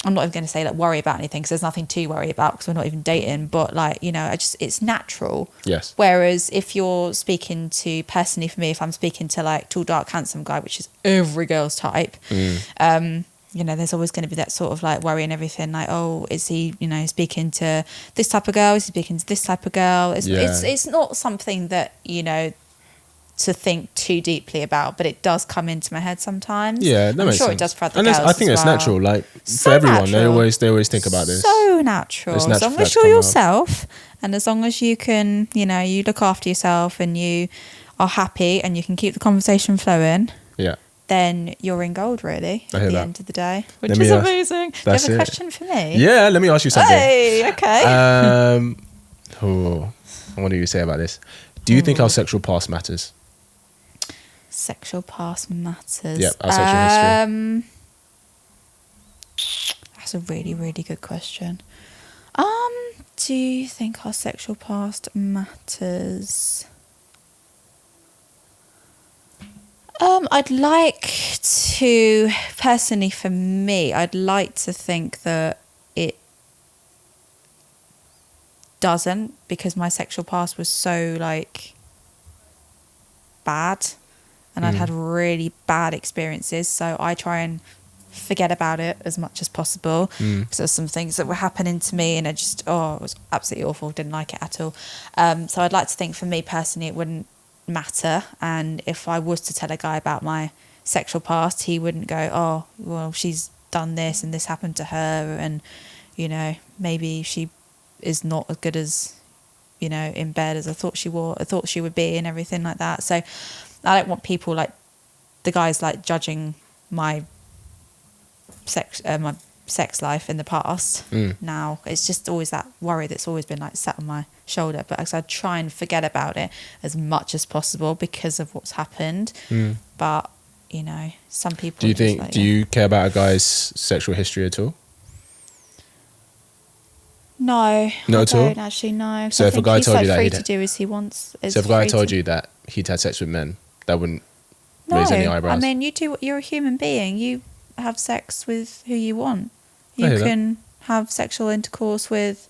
I'm not even going to say like worry about anything, because there's nothing to worry about because we're not even dating, but like, you know, it's natural. Yes. Whereas if you're speaking to, personally for me, if I'm speaking to like tall, dark, handsome guy, which is every girl's type, you know, there's always going to be that sort of like worry and everything, like, oh, is he, you know, speaking to this type of girl, is he speaking to this type of girl? It's not something that, you know, to think too deeply about, but it does come into my head sometimes. Yeah, that I'm makes sure sense. it does for other And girls. I think as it's well. natural. Like So for everyone, natural. they always think about this. So natural. It's As natural long for that as to you're come out. yourself, and as long as you can, you know, you look after yourself and you are happy and you can keep the conversation flowing, Yeah. then you're in gold, really, I at hear the that. end of the day, which Let is me ask- amazing. Do you that's have a it. question for me? Yeah. Let me ask you something. Hey, okay. What do you say about this? Do you think our sexual past matters? Sexual past matters. Yeah, our sexual history. That's a really, really good question. Do you think our sexual past matters? I'd like to, personally for me, I'd like to think that it doesn't, because my sexual past was so like bad, and I'd had really bad experiences, so I try and forget about it as much as possible, because there's some things that were happening to me and it was absolutely awful, didn't like it at all. So I'd like to think for me personally it wouldn't matter, and if I was to tell a guy about my sexual past, he wouldn't go, oh well, she's done this and this happened to her, and you know, maybe she is not as good as, you know, in bed as I thought she would be, and everything like that. So I don't want people like the guys like judging my sex life in the past. Now it's just always that worry that's always been like sat on my shoulder, but I try and forget about it as much as possible because of what's happened. But you know, some people Do you just think? like, Do you care about a guy's sexual history at all? No, Not at all? I don't actually know. So I if a think guy he's told like you that free he'd- to do as he wants. So if a guy told you that he'd had sex with men, that wouldn't raise any eyebrows. I mean, you're a human being. You have sex with who you want. I You hear that. can have sexual intercourse with,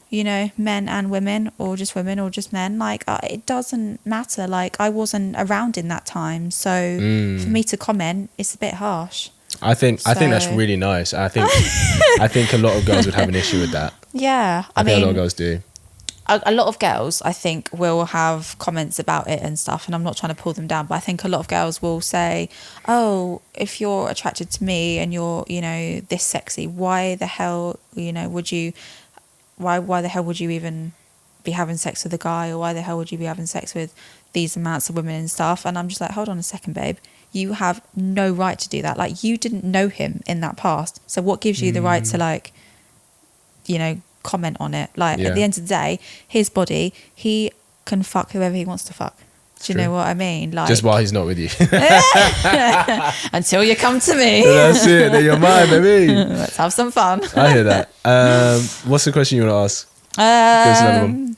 you know, men and women, or just women, or just men. Like, it doesn't matter. Like, I wasn't around in that time, so for me to comment, it's a bit harsh. I think that's So- really nice. I think a lot of girls would have an issue with that. Yeah, I think mean, a lot of girls do. a lot of girls, I think, will have comments about it and stuff, and I'm not trying to pull them down, but I think a lot of girls will say, oh, if you're attracted to me and you're, you know, this sexy, why the hell, you know, why the hell would you even be having sex with a guy, or why the hell would you be having sex with these amounts of women and stuff? And I'm just like, hold on a second, babe. You have no right to do that. Like, you didn't know him in that past. So what gives you the right to, like, you know, comment on it? Like, Yeah. at the end of the day, his body, he can fuck whoever he wants to fuck. Do you know what I mean? Like, Just while he's not with you. until you come to me. That's it. Then you're mine, baby. Let's have some fun. I hear that. What's the question you want to ask? Give us another one.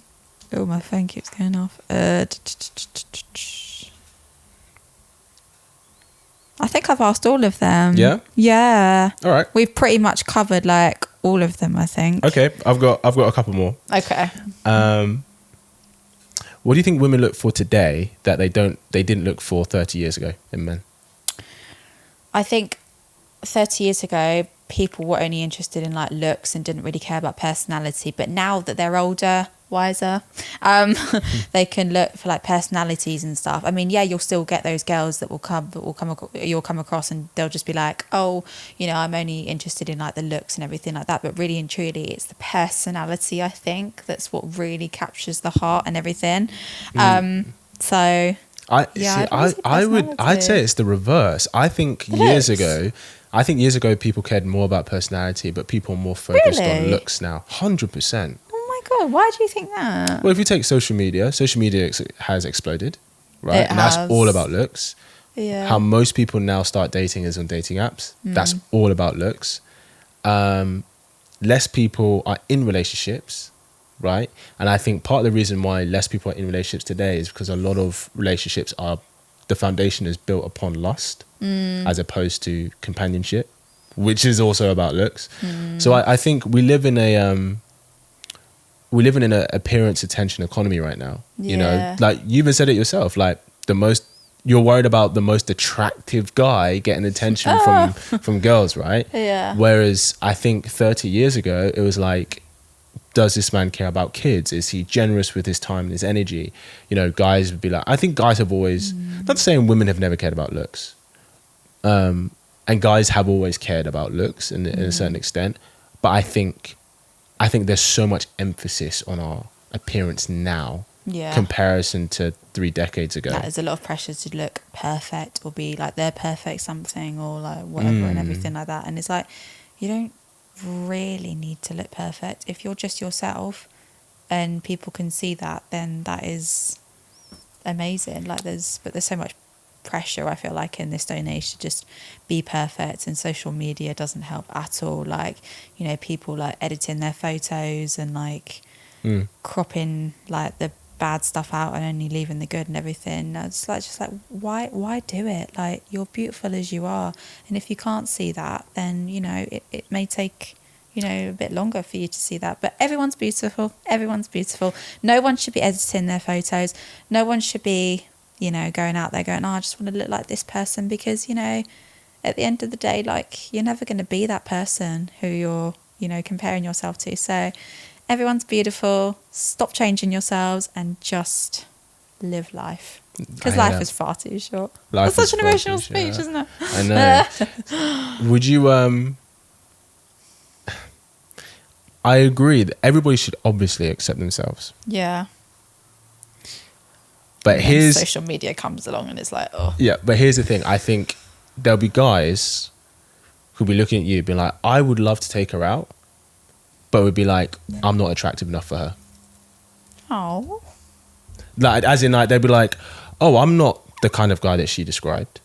Oh, my phone keeps going off. I think I've asked all of them. Yeah? Yeah. All right. We've pretty much covered like all of them, I think. Okay. I've got a couple more. Okay. What do you think women look for today that they didn't look for 30 years ago in men? I think 30 years ago, people were only interested in like looks and didn't really care about personality. But now that they're older, wiser, they can look for like personalities and stuff. I mean, yeah, you'll still get those girls that you'll come across, and they'll just be like, oh, you know, I'm only interested in like the looks and everything like that. But really and truly, it's the personality, I think, that's what really captures the heart and everything. So I'd personality. say it's the reverse. I think years ago people cared more about personality, but people are more focused on Really? looks now. 100%. Oh my God, why do you think that? Well, if you take social media has exploded, right? It And that's has. all about looks. Yeah. How most people now start dating is on dating apps. That's all about looks. Less people are in relationships, right? And I think part of the reason why less people are in relationships today is because a lot of relationships the foundation is built upon lust as opposed to companionship. which is also about looks. So I think we live in an appearance attention economy right now. You know, like you even said it yourself, like you're worried about the most attractive guy getting attention from girls, right? Yeah. Whereas I think 30 years ago, it was like, does this man care about kids? Is he generous with his time and his energy? You know, guys would be like, I think guys have always, not saying women have never cared about looks. And guys have always cared about looks in a certain extent. But I think there's so much emphasis on our appearance now. Yeah. Comparison to 3 decades ago. There's a lot of pressure to look perfect or be like they're perfect something or like whatever and everything like that. And it's like, you don't really need to look perfect. If you're just yourself and people can see that, then that is amazing. Like there's so much pressure, I feel like, in this day and age to just be perfect, and social media doesn't help at all. Like, you know, people like editing their photos and like cropping like the bad stuff out and only leaving the good and everything. It's like, just like, why do it? Like, you're beautiful as you are, and if you can't see that, then, you know, it may take, you know, a bit longer for you to see that. But everyone's beautiful. No one should be editing their photos. No one should be, you know, going out there going, oh, I just want to look like this person, because, you know, at the end of the day, like, you're never going to be that person who you're, you know, comparing yourself to. So everyone's beautiful. Stop changing yourselves and just live life, because life is far too short. That's such an emotional speech, isn't it? I know. Would you I agree that everybody should obviously accept themselves. Yeah. But here's social media comes along and it's like, oh. Yeah, but here's the thing. I think there'll be guys who'll be looking at you being like, I would love to take her out, but would be like, I'm not attractive enough for her. Oh. Like, as in, like, they'd be like, oh, I'm not the kind of guy that she described.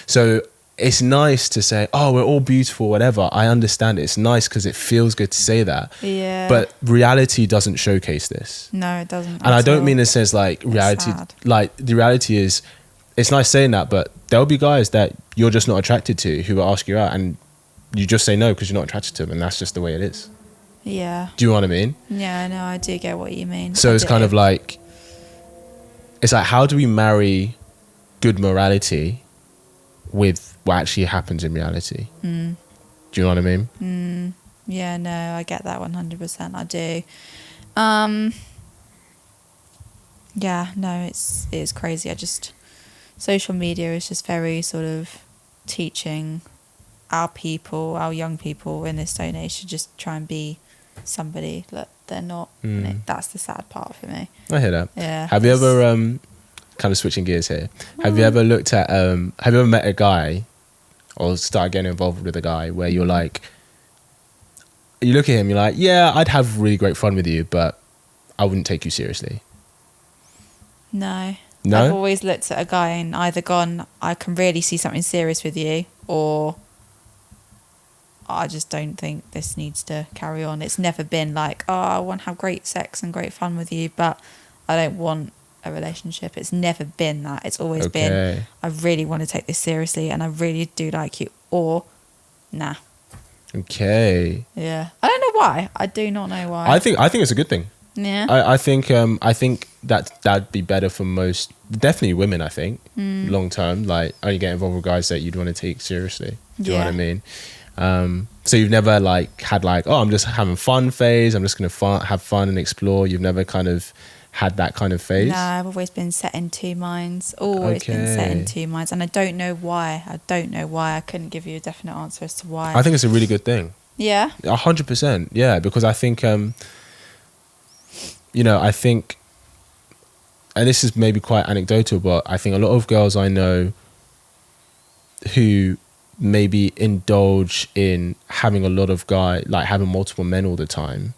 So it's nice to say, oh, we're all beautiful, whatever. I understand it. It's nice because it feels good to say that. Yeah. But reality doesn't showcase this. No, it doesn't. And I don't mean it says like reality, like the reality is, it's nice saying that, but there'll be guys that you're just not attracted to who will ask you out, and you just say no because you're not attracted to them, and that's just the way it is. Yeah. Do you know what I mean? Yeah, no, I do get what you mean. So it's kind of like, it's like, how do we marry good morality with what actually happens in reality? Do you know what I mean? Yeah, no, I get that 100%. I do. Yeah, no, it is crazy. Social media is just very sort of teaching our young people in this day and age to just try and be somebody that they're not. That's the sad part for me. I hear that. Yeah. Have you ever, kind of switching gears here, have you ever looked at, have you ever met a guy or started getting involved with a guy where you're like, you look at him, you're like, yeah, I'd have really great fun with you, but I wouldn't take you seriously? No. No? I've always looked at a guy and either gone, I can really see something serious with you, or I just don't think this needs to carry on. It's never been like, oh, I want to have great sex and great fun with you, but I don't want a relationship. It's never been that. It's always been, I really want to take this seriously and I really do like you, or nah. Okay. Yeah. I don't know why. I do not know why. I think it's a good thing. Yeah. I think that'd be better for most, definitely women, I think, long term, like only get involved with guys that you'd want to take seriously. Do you know what I mean? So you've never like had like, oh, I'm just having fun phase, I'm just going to have fun and explore. You've never kind of had that kind of phase? No, I've always been set in two minds. Always been set in two minds. And I don't know why. I couldn't give you a definite answer as to why. I think it's a really good thing. Yeah? 100%. Yeah, because I think, I think, and this is maybe quite anecdotal, but I think a lot of girls I know who maybe indulge in having a lot of guys, like having multiple men all the time,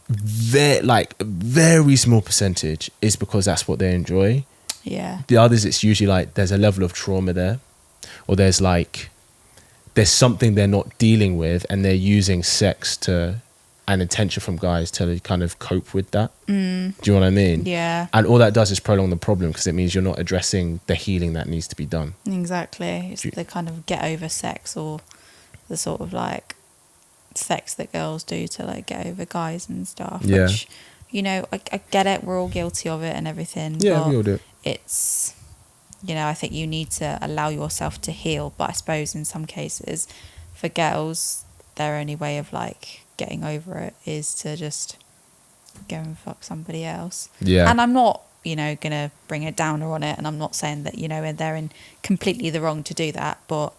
very small percentage is because that's what they enjoy. Yeah. The others, it's usually like there's a level of trauma there, or there's something they're not dealing with, and they're using sex and attention from guys to kind of cope with that. Do you know what I mean? Yeah. And all that does is prolong the problem, because it means you're not addressing the healing that needs to be done. Exactly. It's the kind of get over sex, or the sort of like sex that girls do to like get over guys and stuff. Yeah. Which, you know, I get it. We're all guilty of it and everything. Yeah, but we all do it. it's, you know, I think you need to allow yourself to heal. But I suppose in some cases, for girls, their only way of like getting over it is to just go and fuck somebody else. Yeah. And I'm not, you know, gonna bring a downer on it, and I'm not saying that, you know, they're in completely the wrong to do that, but,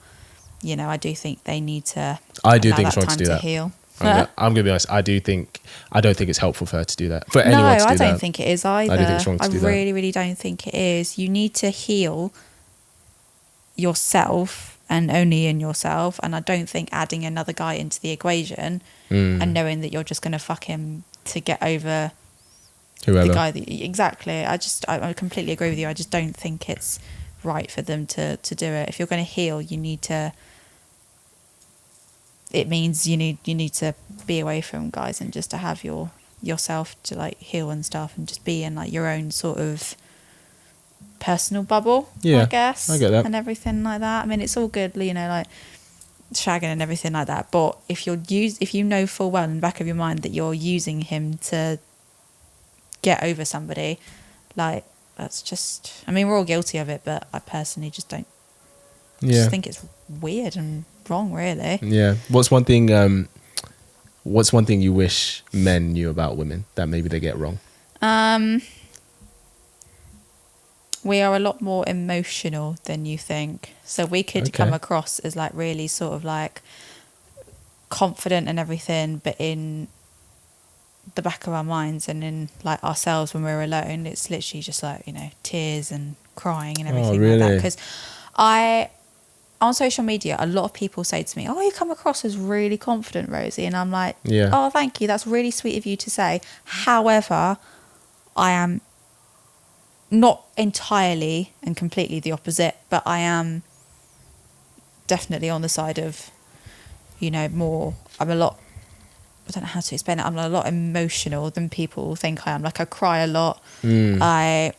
you know, I do think they need to. I do think it's wrong to do that. Heal. I'm gonna be honest. I don't think it's helpful for her to do that. For anyone to do that. No, I don't think it is either. I do think it's wrong to do that. I really, really don't think it is. You need to heal yourself and only in yourself. And I don't think adding another guy into the equation and knowing that you're just gonna fuck him to get over whoever. The guy that exactly. I completely agree with you. I just don't think it's right for them to do it. If you're going to heal, you need to. It means you need to be away from guys and just to have yourself to like heal and stuff and just be in like your own sort of personal bubble. Yeah, I guess. I get that. And everything like that. I mean, it's all good, you know, like shagging and everything like that. But if you know full well in the back of your mind that you're using him to get over somebody, like that's just, I mean, we're all guilty of it, but I personally just don't just think it's weird and wrong, really. Yeah. What's one thing you wish men knew about women that maybe they get wrong? We are a lot more emotional than you think, so we could come across as like really sort of like confident and everything, but in the back of our minds and in like ourselves when we're alone, it's literally just like, you know, tears and crying and everything like that. Because on social media, a lot of people say to me, "Oh, you come across as really confident, Rosie," and I'm like, "Oh, thank you, that's really sweet of you to say." However, I am not entirely and completely the opposite, but I am definitely on the side of, you know, more, I don't know how to explain it. I'm a lot emotional than people think I am. Like I cry a lot. I'm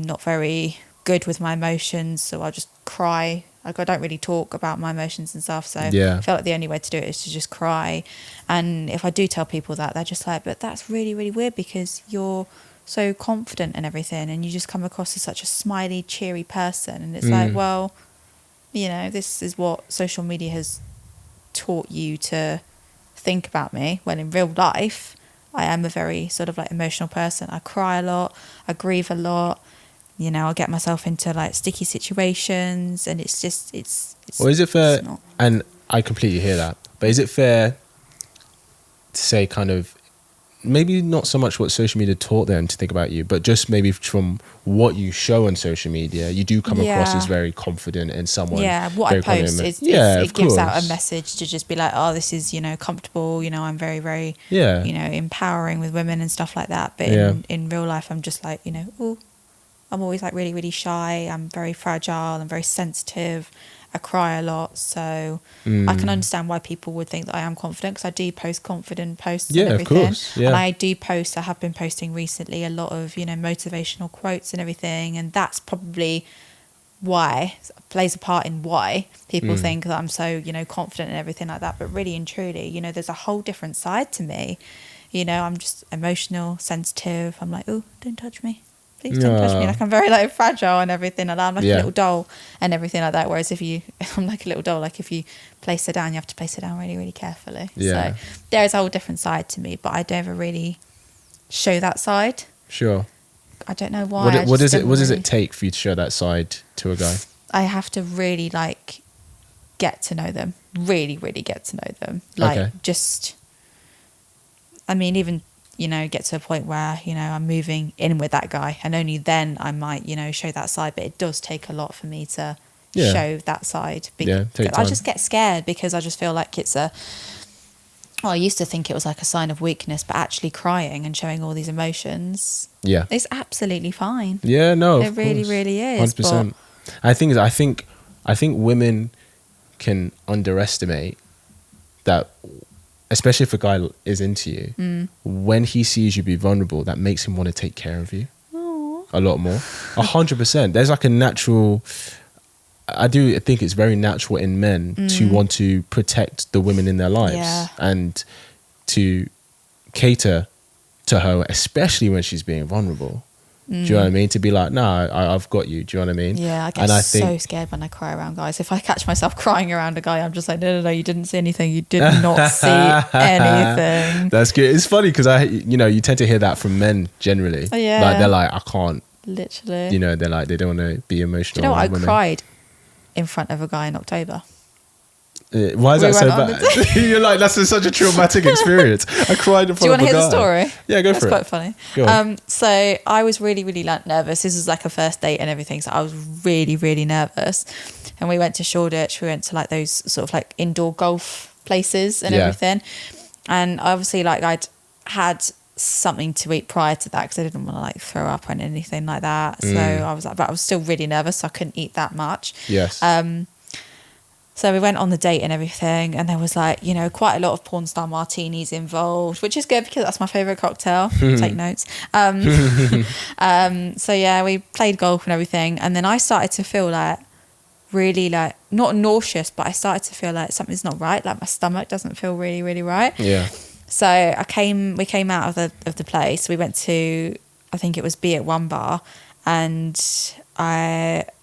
not very good with my emotions, so I just cry. Like I don't really talk about my emotions and stuff. So I feel like the only way to do it is to just cry. And if I do tell people that, they're just like, "But that's really, really weird because you're so confident and everything, and you just come across as such a smiley, cheery person." And it's like, well, you know, this is what social media has taught you to think about me, when in real life I am a very sort of like emotional person. I cry a lot, I grieve a lot, you know, I'll get myself into like sticky situations, and it's just it's or is it fair, and I completely hear that, but is it fair to say kind of maybe not so much what social media taught them to think about you, but just maybe from what you show on social media, you do come across as very confident and someone. Yeah, what I post it gives out a message to just be like, "Oh, this is, you know, comfortable, you know, I'm very, very, you know, empowering with women and stuff like that." But in real life, I'm just like, you know, oh, I'm always like really, really shy. I'm very fragile. I'm very sensitive. I cry a lot, so I can understand why people would think that I am confident, because I do post confident posts and everything. Of course, and I have been posting recently a lot of, you know, motivational quotes and everything, and that's probably why, plays a part in why people think that I'm so, you know, confident and everything like that. But really and truly, you know, there's a whole different side to me. You know, I'm just emotional, sensitive. I'm like, "Oh, don't touch me. Please don't touch me." Like I'm very like fragile and everything like that. I'm like a little doll and everything like that. Whereas I'm like a little doll, like if you place her down, you have to place her down really, really carefully. So there's a whole different side to me, but I don't ever really show that side. Sure. I don't know why. What does it take for you to show that side to a guy? I have to really like get to know them. Really, really get to know them. Like just, I mean, even, you know, get to a point where, you know, I'm moving in with that guy, and only then I might, you know, show that side. But it does take a lot for me to show that side. I just get scared, because I just feel like it's I used to think it was like a sign of weakness, but actually crying and showing all these emotions, it's absolutely fine. Yeah, no, it really, really is. 100%. I think women can underestimate that. Especially if a guy is into you, when he sees you be vulnerable, that makes him want to take care of you a lot more. 100%. There's like a natural, I do think it's very natural in men to want to protect the women in their lives and to cater to her, especially when she's being vulnerable. Do you know what I mean? To be like, no, I've got you. Do you know what I mean? Yeah, I get so scared when I cry around guys. If I catch myself crying around a guy, I'm just like, no, you didn't see anything. You did not see anything. That's good. It's funny because you tend to hear that from men generally. Oh, yeah. Like they're like, I can't. Literally. You know, they're like, they don't want to be emotional. Do you know what? I cried in front of a guy in October. Why is that so bad? You're like, that's such a traumatic experience. I cried in front of a guy. Do you want to hear the story? Yeah, go for it. That's quite funny. Go on. So I was really, really nervous. This was like a first date and everything. So I was really, really nervous. And we went to Shoreditch. We went to like those sort of like indoor golf places and everything. And obviously like I'd had something to eat prior to that because I didn't want to like throw up or anything like that. So I was like, but I was still really nervous. So I couldn't eat that much. Yes. So we went on the date and everything, and there was like, you know, quite a lot of porn star martinis involved, which is good because that's my favourite cocktail. Take notes. So yeah, we played golf and everything, and then I started to feel like really like not nauseous, but I started to feel like something's not right. Like my stomach doesn't feel really, really right. Yeah. So we came out of the place. We went to, I think it was Be at One Bar, and it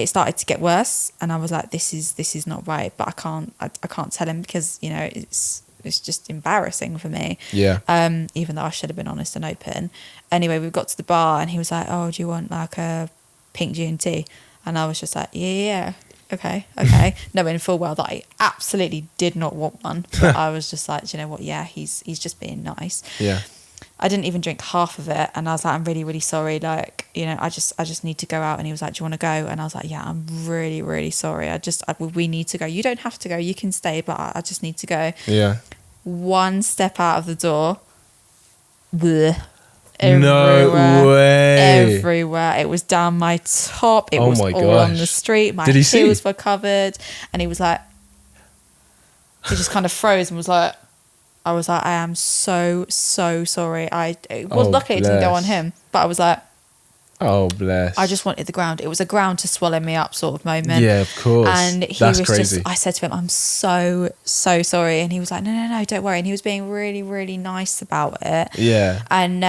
started to get worse, and I was like, this is not right, but I can't tell him because, you know, it's just embarrassing for me. Yeah. Even though I should have been honest and open. Anyway, we got to the bar and he was like, oh, do you want like a pink G&T? And I was just like, yeah, okay. Knowing full well that I absolutely did not want one, but I was just like, do you know what? Yeah, he's just being nice. Yeah. I didn't even drink half of it, and I was like, I'm really, really sorry. Like, you know, I just need to go out. And he was like, do you want to go? And I was like, yeah, I'm really, really sorry. We need to go. You don't have to go. You can stay, but I just need to go. Yeah. One step out of the door. Bleh. No way. Everywhere. It was down my top. It was all on the street. My heels were covered. And he was like, he just kind of froze and was like, I was like, I am so sorry. Luckily it didn't go on him, but I was like, oh bless. I just wanted the ground. It was a ground to swallow me up sort of moment. Yeah, of course. And he was crazy. I said to him, I'm so sorry. And he was like, no, don't worry. And he was being really, really nice about it. Yeah. And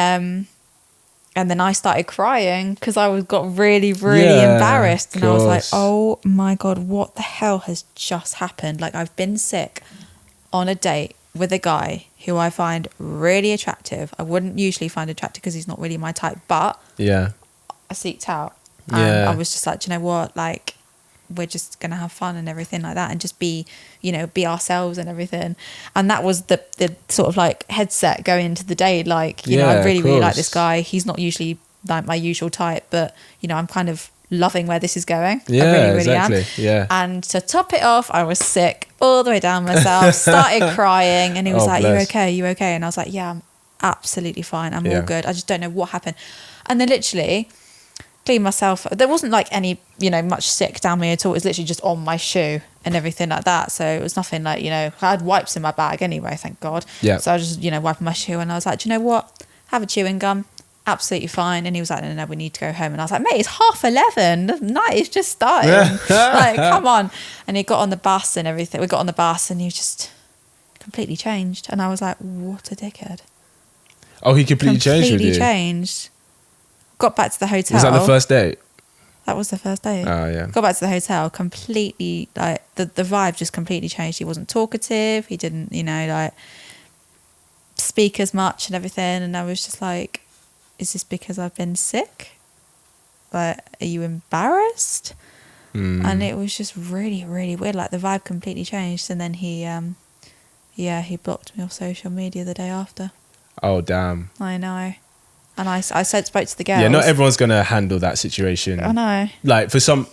then I started crying because I got really, really embarrassed. And I was like, oh my God, what the hell has just happened? Like, I've been sick on a date with a guy who I find really attractive. I wouldn't usually find attractive because he's not really my type, but I seeked out. And I was just like, do you know what? Like, we're just going to have fun and everything like that and just be ourselves and everything. And that was the sort of like headset going into the day. Like, you know, I really, really like this guy. He's not usually like my usual type, but, you know, I'm kind of loving where this is going. I really am. Yeah. And to top it off, I was sick all the way down myself, started crying, and he was like, bless. You okay? And I was like, yeah, I'm absolutely fine. I'm all good. I just don't know what happened. And then literally cleaned myself. There wasn't like any, you know, much sick down me at all. It was literally just on my shoe and everything like that. So it was nothing like, you know, I had wipes in my bag anyway, thank God. Yeah. So I was just, you know, wiping my shoe, and I was like, do you know what? Have a chewing gum. Absolutely fine. And he was like, no, we need to go home. And I was like, mate, it's 11:30. The night is just starting. Like, come on. And he got on the bus and everything. We got on the bus and he was just completely changed. And I was like, what a dickhead. Oh, he completely changed with you? Completely changed. Got back to the hotel. Was that the first date? That was the first date. Oh, yeah. Got back to the hotel, completely, like, the vibe just completely changed. He wasn't talkative. He didn't, you know, like, speak as much and everything. And I was just like, is this because I've been sick? Like, are you embarrassed? And it was just really, really weird. Like, the vibe completely changed. And then he blocked me off social media the day after. Oh, damn. I know. And I spoke to the girls. Yeah, not everyone's going to handle that situation. I know. Like, for some,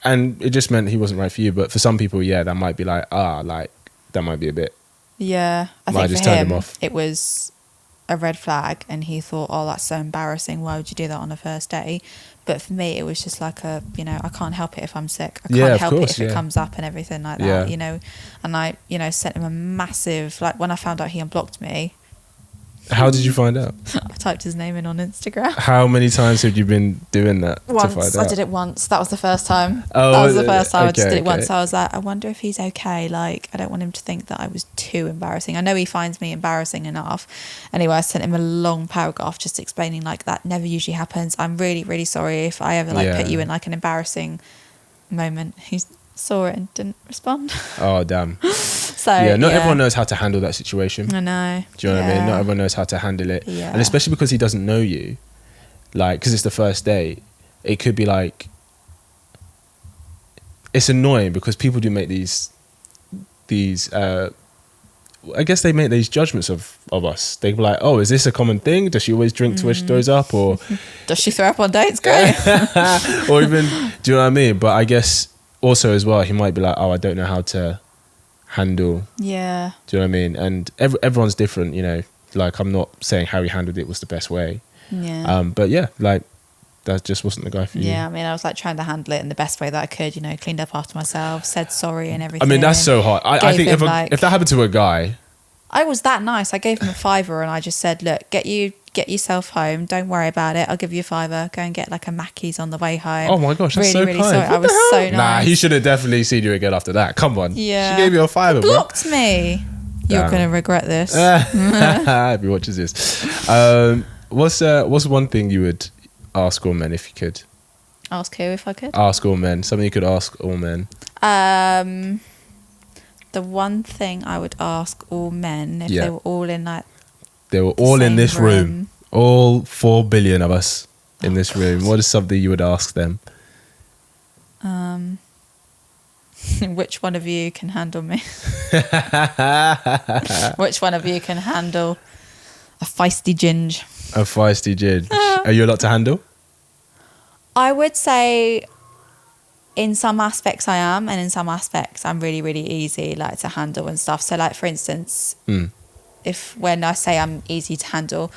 and it just meant he wasn't right for you, but for some people, yeah, that might be like, that might be a bit. Yeah. I think for him, it was a red flag, and he thought, oh, that's so embarrassing, why would you do that on a first date? But for me, it was just like I can't help it if I'm sick. I can't help it if it comes up and everything like that, you know. And I, you know, sent him a massive, like, when I found out he unblocked me, How did you find out? I typed his name in on Instagram. How many times have you been doing that to find Once. out? I did it once. That was the first time. Oh, that was the first time I just okay, did it once. okay. I was like, I wonder if he's okay. Like, I don't want him to think that I was too embarrassing. I know he finds me embarrassing enough. Anyway, I sent him a long paragraph just explaining like that never usually happens. I'm really, really sorry if I ever like put you in like an embarrassing moment. He saw it and didn't respond. Oh, damn. So yeah, not everyone knows how to handle that situation. I know. Do you know what I mean? Not everyone knows how to handle it. Yeah. And especially because he doesn't know you, like, because it's the first date, it could be like, it's annoying because people do make these I guess they make these judgments of us. They be like, oh, is this a common thing? Does she always drink to where she throws up? Or does she throw up on dates? Great. or even, do you know what I mean? But I guess also as well, he might be like, oh, I don't know how to handle. Yeah. Do you know what I mean? And everyone's different, you know. Like, I'm not saying how he handled it was the best way. Yeah. But yeah, like, that just wasn't the guy for you. Yeah, I mean, I was like trying to handle it in the best way that I could, you know, cleaned up after myself, said sorry and everything. I mean, that's so hard. I think if that happened to a guy, I was that nice. I gave him a £5 and I just said, look, get yourself home. Don't worry about it. I'll give you a £5. Go and get like a Mackey's on the way home. Oh my gosh, that's really, so really kind. sorry. I was so nice. Nah, he should have definitely seen you again after that. Come on. Yeah. She gave you a £5, He blocked me. You're going to regret this. If he watches this. What's one thing you would ask all men if you could? Ask who if I could? Ask all men. Something you could ask all men. The one thing I would ask all men if they were all in like they were all in this room. room. All 4 billion of us in this room. What is something you would ask them? Which one of you can handle me? Which one of you can handle a feisty ginge? A feisty ginge. Are you a lot to handle? I would say in some aspects I am, and in some aspects I'm really, really easy like to handle and stuff. So like, for instance, if when I say I'm easy to handle,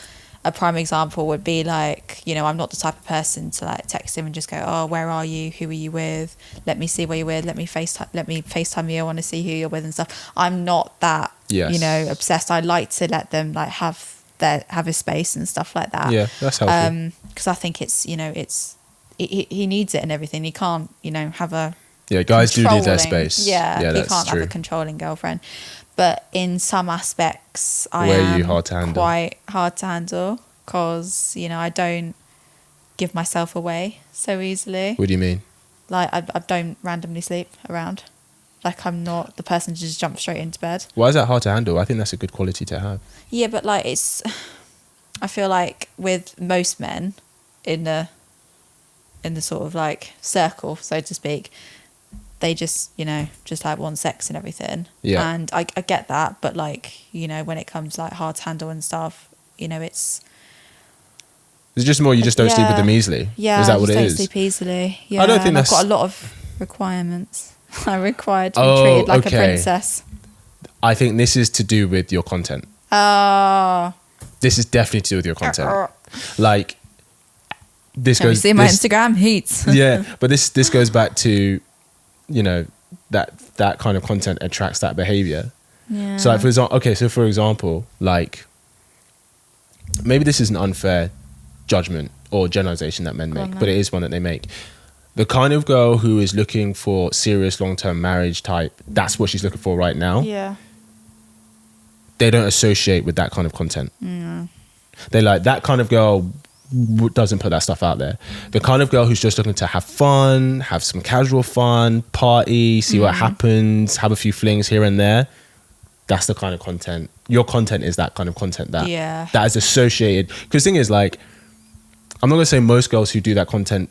a prime example would be like, you know, I'm not the type of person to like text him and just go, oh, where are you? Who are you with? Let me see where you're with. Let me FaceTime you. I want to see who you're with and stuff. I'm not that, you know, obsessed. I like to let them like have his space and stuff like that. Yeah, that's healthy. Because I think it's, you know, he needs it and everything. He can't, you know, have a guys do need their space. Yeah, he that's can't true. have a controlling girlfriend. But in some aspects, I you am hard to handle? Quite hard to handle because, you know, I don't give myself away so easily. What do you mean? Like, I don't randomly sleep around. Like, I'm not the person to just jump straight into bed. Why is that hard to handle? I think that's a good quality to have. Yeah, but like I feel like with most men in the sort of like circle, so to speak, they just, you know, just like want sex and everything. Yeah. And I get that, but like, you know, when it comes like hard to handle and stuff, you know, it's just more you just don't sleep with them easily. Yeah, is that what I it don't is? sleep easily. Yeah, I don't think and that's... I've got a lot of requirements. I'm required to be treated like a princess. I think this is to do with your content. Oh. This is definitely to do with your content. Like, this Can goes... you see my Instagram heats? Yeah, but this goes back to, you know, that kind of content attracts that behavior. Yeah. So like, for example, like, maybe this is an unfair judgment or generalization that men make, but it is one that they make. The kind of girl who is looking for serious long-term marriage type, that's what she's looking for right now. Yeah. They don't associate with that kind of content. Mm. They like, that kind of girl doesn't put that stuff out there. The kind of girl who's just looking to have fun, have some casual fun, party, see what happens, have a few flings here and there. That's the kind of content. Your content is that kind of content that is associated. Because the thing is, like, I'm not going to say most girls who do that content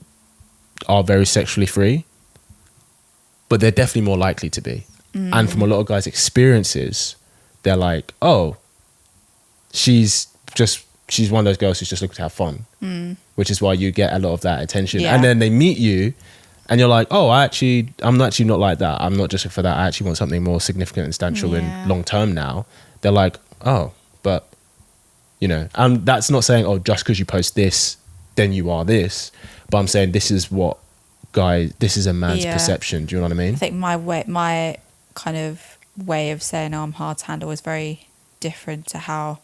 are very sexually free, but they're definitely more likely to be. And from a lot of guys' experiences, they're like, oh, she's one of those girls who's just looking to have fun, which is why you get a lot of that attention. Yeah. And then they meet you and you're like, oh, I'm actually not like that. I'm not just for that. I actually want something more significant and substantial and long term now. They're like, oh, but, you know, and that's not saying, oh, just because you post this, then you are this. But I'm saying this is this is a man's perception. Do you know what I mean? I think my kind of way of saying, oh, I'm hard to handle is very different to how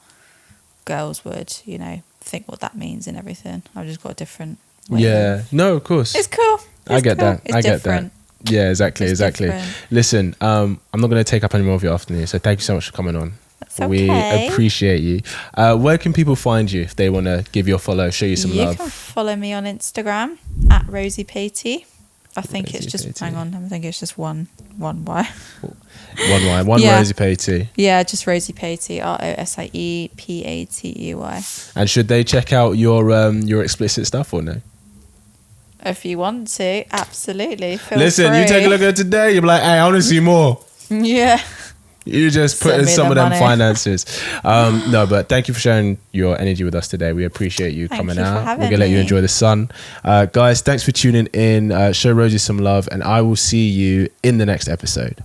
girls would, you know, think what that means and everything. I've just got a different way. Yeah. No, of course. It's cool. I get that. It's I get different. that. Yeah, exactly, It's exactly. different. Listen, I'm not going to take up any more of your afternoon, so thank you so much for coming on. That's We okay. appreciate you. Where can people find you if they want to give you a follow, show you some You love? can follow me on Instagram at Rosie Patey. I think Rosie it's just, Patey. hang on, I think it's just one Y. One Y, one Yeah. Rosie Patey. Yeah, just Rosie Patey, ROSIEPATEY. And should they check out your explicit stuff or no? If you want to, absolutely. Feel Listen, free. you take a look at it today, you'll be like, hey, I want to see more. Yeah. You just put Send in me some the of them money. finances. No, but thank you for sharing your energy with us today. We appreciate you Thank coming you for out. having We're going to let you me. enjoy the sun. Guys, thanks for tuning in. Show Rosie some love, and I will see you in the next episode.